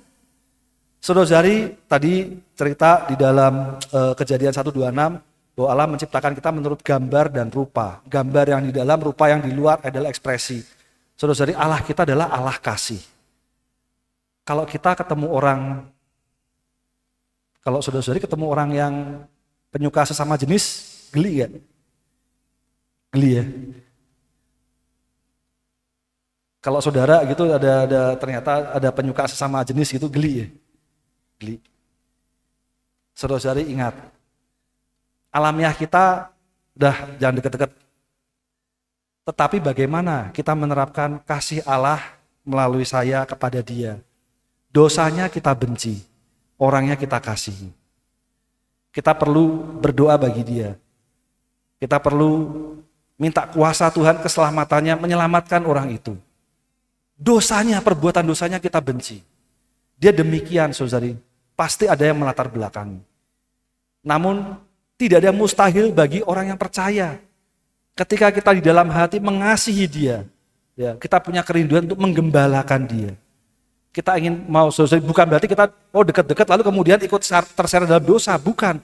Saudara-saudari, tadi cerita di dalam Kejadian 1:26, bahwa Allah menciptakan kita menurut gambar dan rupa. Gambar yang di dalam, rupa yang di luar adalah ekspresi. Saudara-saudari, Allah kita adalah Allah kasih. Kalau kita ketemu orang, kalau saudara-saudari ketemu orang yang penyuka sesama jenis, geli gak? Geli ya? Kalau saudara gitu ternyata ada penyuka sesama jenis gitu, geli ya? Geli. Saudara-saudari ingat, alamiah kita udah jangan deket-deket. Tetapi bagaimana kita menerapkan kasih Allah melalui saya kepada dia? Dosanya kita benci, orangnya kita kasihi. Kita perlu berdoa bagi dia. Kita perlu minta kuasa Tuhan keselamatannya menyelamatkan orang itu. Dosanya, perbuatan dosanya kita benci. Dia demikian, saudari, pasti ada yang melatar belakangi. Namun tidak ada yang mustahil bagi orang yang percaya. Ketika kita di dalam hati mengasihi dia, ya, kita punya kerinduan untuk menggembalakan dia. Kita ingin mau, saudari, bukan berarti kita dekat-dekat lalu kemudian ikut terseret dalam dosa, bukan.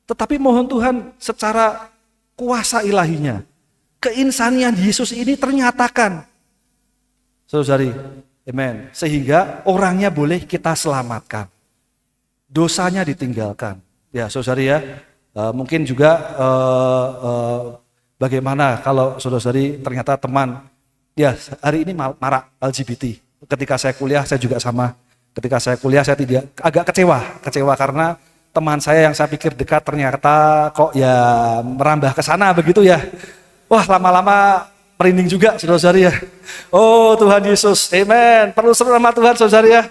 Tetapi mohon Tuhan secara kuasa ilahinya, keinsanian Yesus ini ternyatakan, saudari, amen. Sehingga orangnya boleh kita selamatkan, dosanya ditinggalkan. Ya, saudari ya, mungkin juga bagaimana kalau saudari ternyata teman, ya hari ini marak LGBT. Ketika saya kuliah saya juga sama. Ketika saya kuliah saya tidak agak kecewa karena teman saya yang saya pikir dekat ternyata kok ya merambah ke sana begitu ya. Wah, lama-lama merinding juga saudara-saudari ya. Oh Tuhan Yesus, amen. Perlu seru nama Tuhan saudara ya.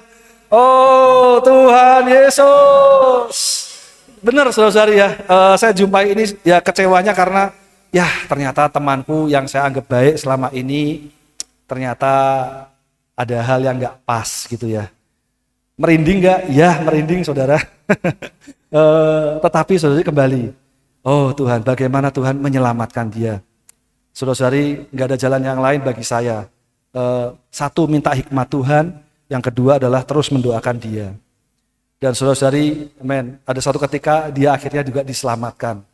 Oh Tuhan Yesus. Benar saudara-saudari ya, saya jumpai ini ya kecewanya karena ya ternyata temanku yang saya anggap baik selama ini ternyata ada hal yang gak pas gitu ya. Merinding gak? Ya merinding saudara. Tetapi saudari kembali, oh Tuhan, bagaimana Tuhan menyelamatkan dia. Saudara-saudari, gak ada jalan yang lain bagi saya. Satu, minta hikmat Tuhan. Yang kedua adalah terus mendoakan dia. Dan saudara-saudari, amen, ada suatu ketika dia akhirnya juga diselamatkan.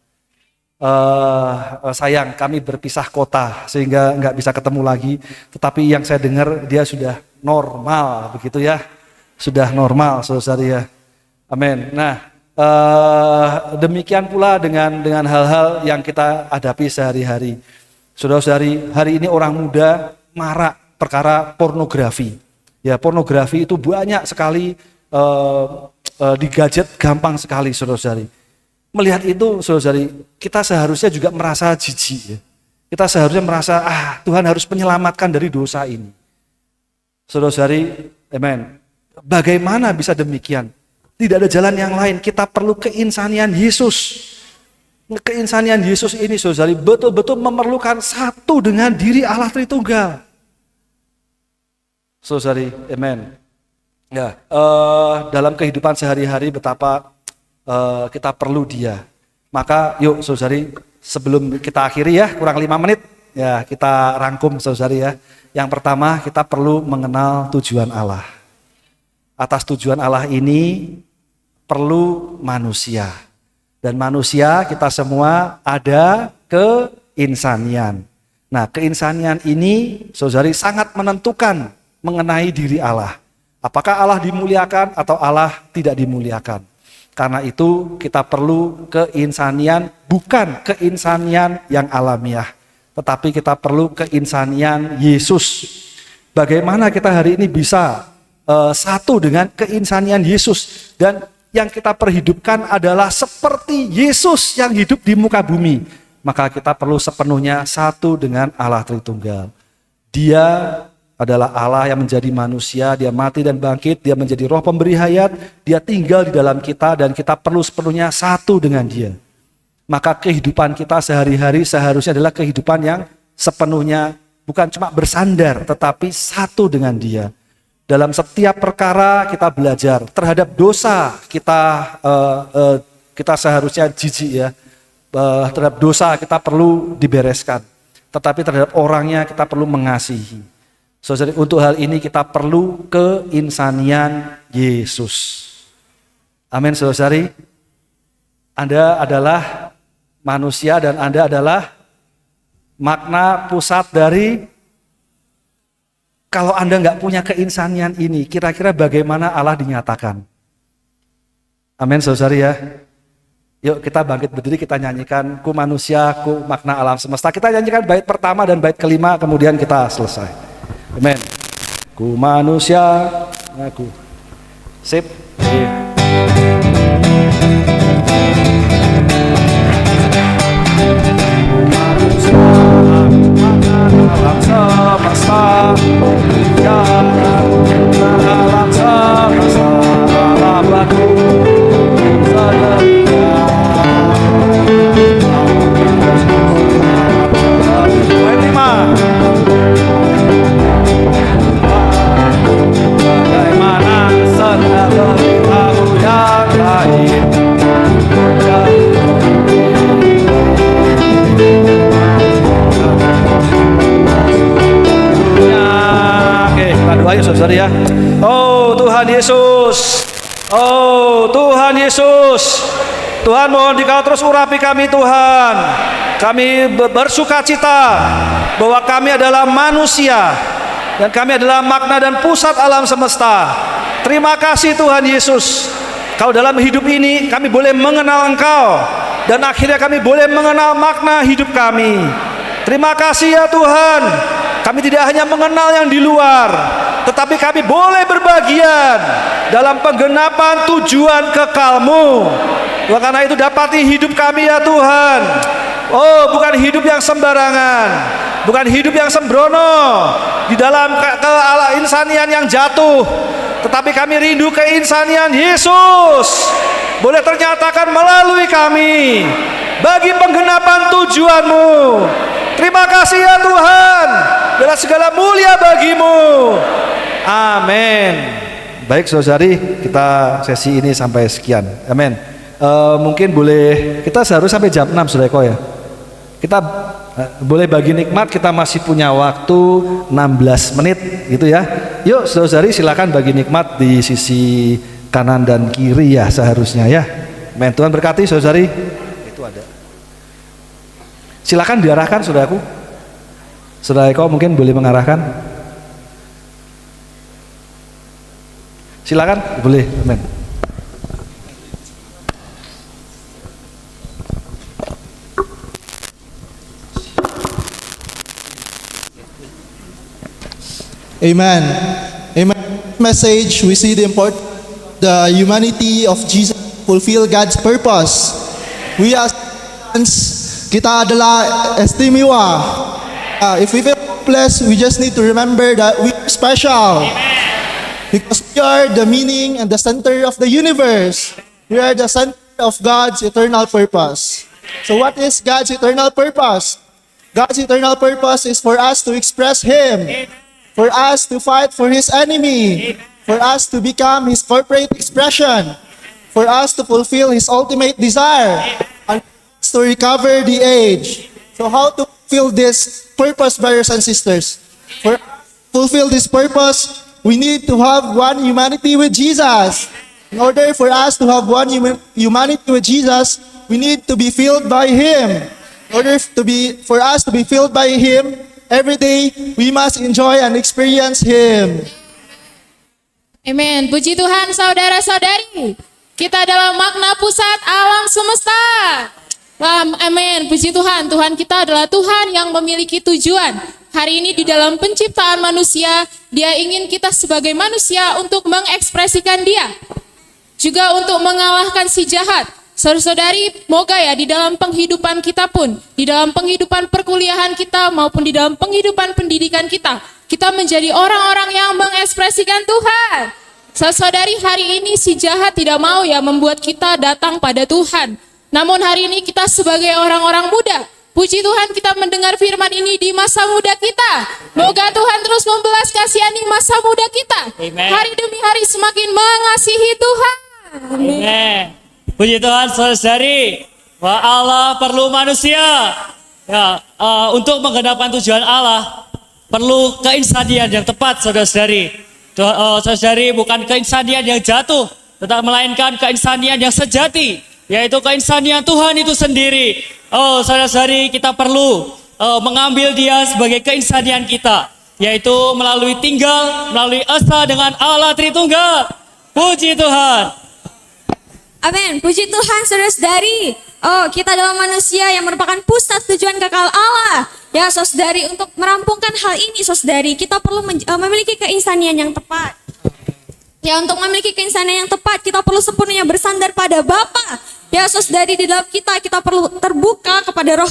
Sayang, kami berpisah kota sehingga nggak bisa ketemu lagi. Tetapi yang saya dengar dia sudah normal, begitu ya, sudah normal, saudara-saudari ya. Amin. Nah, demikian pula dengan hal-hal yang kita hadapi sehari-hari. Saudara-saudari, hari ini orang muda marak perkara pornografi. Ya, pornografi itu banyak sekali di gadget, gampang sekali, saudara-saudari. Melihat itu, saudara-saudari, kita seharusnya juga merasa jijik. Ya. Kita seharusnya merasa, Tuhan harus menyelamatkan dari dosa ini. Saudara-saudari, amen. Bagaimana bisa demikian? Tidak ada jalan yang lain. Kita perlu keinsanian Yesus. Keinsanian Yesus ini, saudara-saudari, betul-betul memerlukan satu dengan diri Allah Tritunggal. Saudara-saudari, amen. Ya, dalam kehidupan sehari-hari betapa kita perlu dia. Maka yuk saudari, sebelum kita akhiri ya, kurang 5 menit ya, kita rangkum saudari ya. Yang pertama, kita perlu mengenal tujuan Allah. Atas tujuan Allah ini perlu manusia. Dan manusia kita semua ada keinsanian. Nah, keinsanian ini saudari sangat menentukan mengenai diri Allah. Apakah Allah dimuliakan atau Allah tidak dimuliakan? Karena itu kita perlu keinsanian, bukan keinsanian yang alamiah, tetapi kita perlu keinsanian Yesus. Bagaimana kita hari ini bisa satu dengan keinsanian Yesus, dan yang kita perhidupkan adalah seperti Yesus yang hidup di muka bumi. Maka kita perlu sepenuhnya satu dengan Allah Tritunggal. Dia adalah Allah yang menjadi manusia, dia mati dan bangkit, dia menjadi roh pemberi hayat, dia tinggal di dalam kita dan kita perlu sepenuhnya satu dengan dia. Maka kehidupan kita sehari-hari seharusnya adalah kehidupan yang sepenuhnya bukan cuma bersandar, tetapi satu dengan dia. Dalam setiap perkara kita belajar, terhadap dosa kita seharusnya jijik ya, terhadap dosa kita perlu dibereskan, tetapi terhadap orangnya kita perlu mengasihi. Saudari, untuk hal ini kita perlu keinsanian Yesus. Amin, saudari. Anda adalah manusia dan Anda adalah makna pusat dari, kalau Anda nggak punya keinsanian ini, kira-kira bagaimana Allah dinyatakan? Amin, saudari ya. Yuk kita bangkit berdiri, kita nyanyikan Ku Manusia, Ku Makna Alam Semesta. Kita nyanyikan bait pertama dan bait kelima, kemudian kita selesai. Amen. Ku manusia, aku. Sip. Yeah. Tuhan Yesus. Oh Tuhan Yesus, Tuhan mohon Dikau terus urapi kami Tuhan. Kami bersuka cita bahwa kami adalah manusia dan kami adalah makna dan pusat alam semesta. Terima kasih Tuhan Yesus, Kau dalam hidup ini kami boleh mengenal Engkau dan akhirnya kami boleh mengenal makna hidup kami. Terima kasih ya Tuhan, kami tidak hanya mengenal yang di luar, tetapi kami boleh berbagian dalam penggenapan tujuan kekal-Mu. Tuhan, karena itu dapati hidup kami ya Tuhan. Oh, bukan hidup yang sembarangan, bukan hidup yang sembrono di dalam insanian yang jatuh, tetapi kami rindu keinsanian Yesus boleh ternyatakan melalui kami bagi penggenapan tujuan-Mu. Terima kasih ya Tuhan, biarlah segala mulia bagi-Mu. Amin. Baik saudari, kita sesi ini sampai sekian. Amin. Mungkin boleh, kita seharusnya sampai jam 6 Saudara Eko ya. Kita boleh bagi nikmat, kita masih punya waktu 16 menit gitu ya. Yuk saudari silakan bagi nikmat di sisi kanan dan kiri ya seharusnya ya. Amin. Tuhan berkati saudari. Itu ada. Silakan diarahkan saudaraku. Saudara Eko mungkin boleh mengarahkan. Silakan, boleh. Amin. Amen. Amen. Message, we see the humanity of Jesus fulfill God's purpose. We are kita adalah istimewa. If we feel blessed, we just need to remember that we are special. Because we are the meaning and the center of the universe. We are the center of God's eternal purpose. So what is God's eternal purpose? God's eternal purpose is for us to express Him, for us to fight for His enemy, for us to become His corporate expression, for us to fulfill His ultimate desire, and to recover the age. So how to fulfill this purpose, brothers and sisters? For fulfill this purpose, we need to have one humanity with Jesus. In order for us to have one humanity with Jesus, we need to be filled by Him. In order for us to be filled by Him, every day we must enjoy and experience Him. Amin. Puji Tuhan saudara-saudari. Kita adalah makna pusat alam semesta. Amin. Puji Tuhan. Tuhan kita adalah Tuhan yang memiliki tujuan. Hari ini di dalam penciptaan manusia, Dia ingin kita sebagai manusia untuk mengekspresikan Dia. Juga untuk mengalahkan si jahat. Saudara-saudari, moga ya di dalam penghidupan kita pun, di dalam penghidupan perkuliahan kita maupun di dalam penghidupan pendidikan kita, kita menjadi orang-orang yang mengekspresikan Tuhan. Saudari, hari ini si jahat tidak mau ya membuat kita datang pada Tuhan. Namun hari ini kita sebagai orang-orang muda, puji Tuhan kita mendengar firman ini di masa muda kita. Moga Tuhan terus membelas kasihani masa muda kita. Amen. Hari demi hari semakin mengasihi Tuhan. Amin. Puji Tuhan saudari, bahwa Allah perlu manusia. Ya, untuk menggenapkan tujuan Allah perlu keinsanian yang tepat saudara-saudari. Saudari, bukan keinsanian yang jatuh, tetapi melainkan keinsanian yang sejati, yaitu keinsanian Tuhan itu sendiri. Oh saudara-saudari, kita perlu mengambil Dia sebagai keinsanian kita, yaitu melalui tinggal, melalui esa dengan Allah Tritunggal. Puji Tuhan. Amin. Puji Tuhan saudara-saudari. Oh, kita adalah manusia yang merupakan pusat tujuan kekal Allah. Ya, saudari, untuk merampungkan hal ini, saudari, kita perlu memiliki keinsanian yang tepat. Ya, untuk memiliki keinsanian yang tepat, kita perlu sepenuhnya bersandar pada Bapa. Ya, saudari, di dalam kita perlu terbuka kepada Roh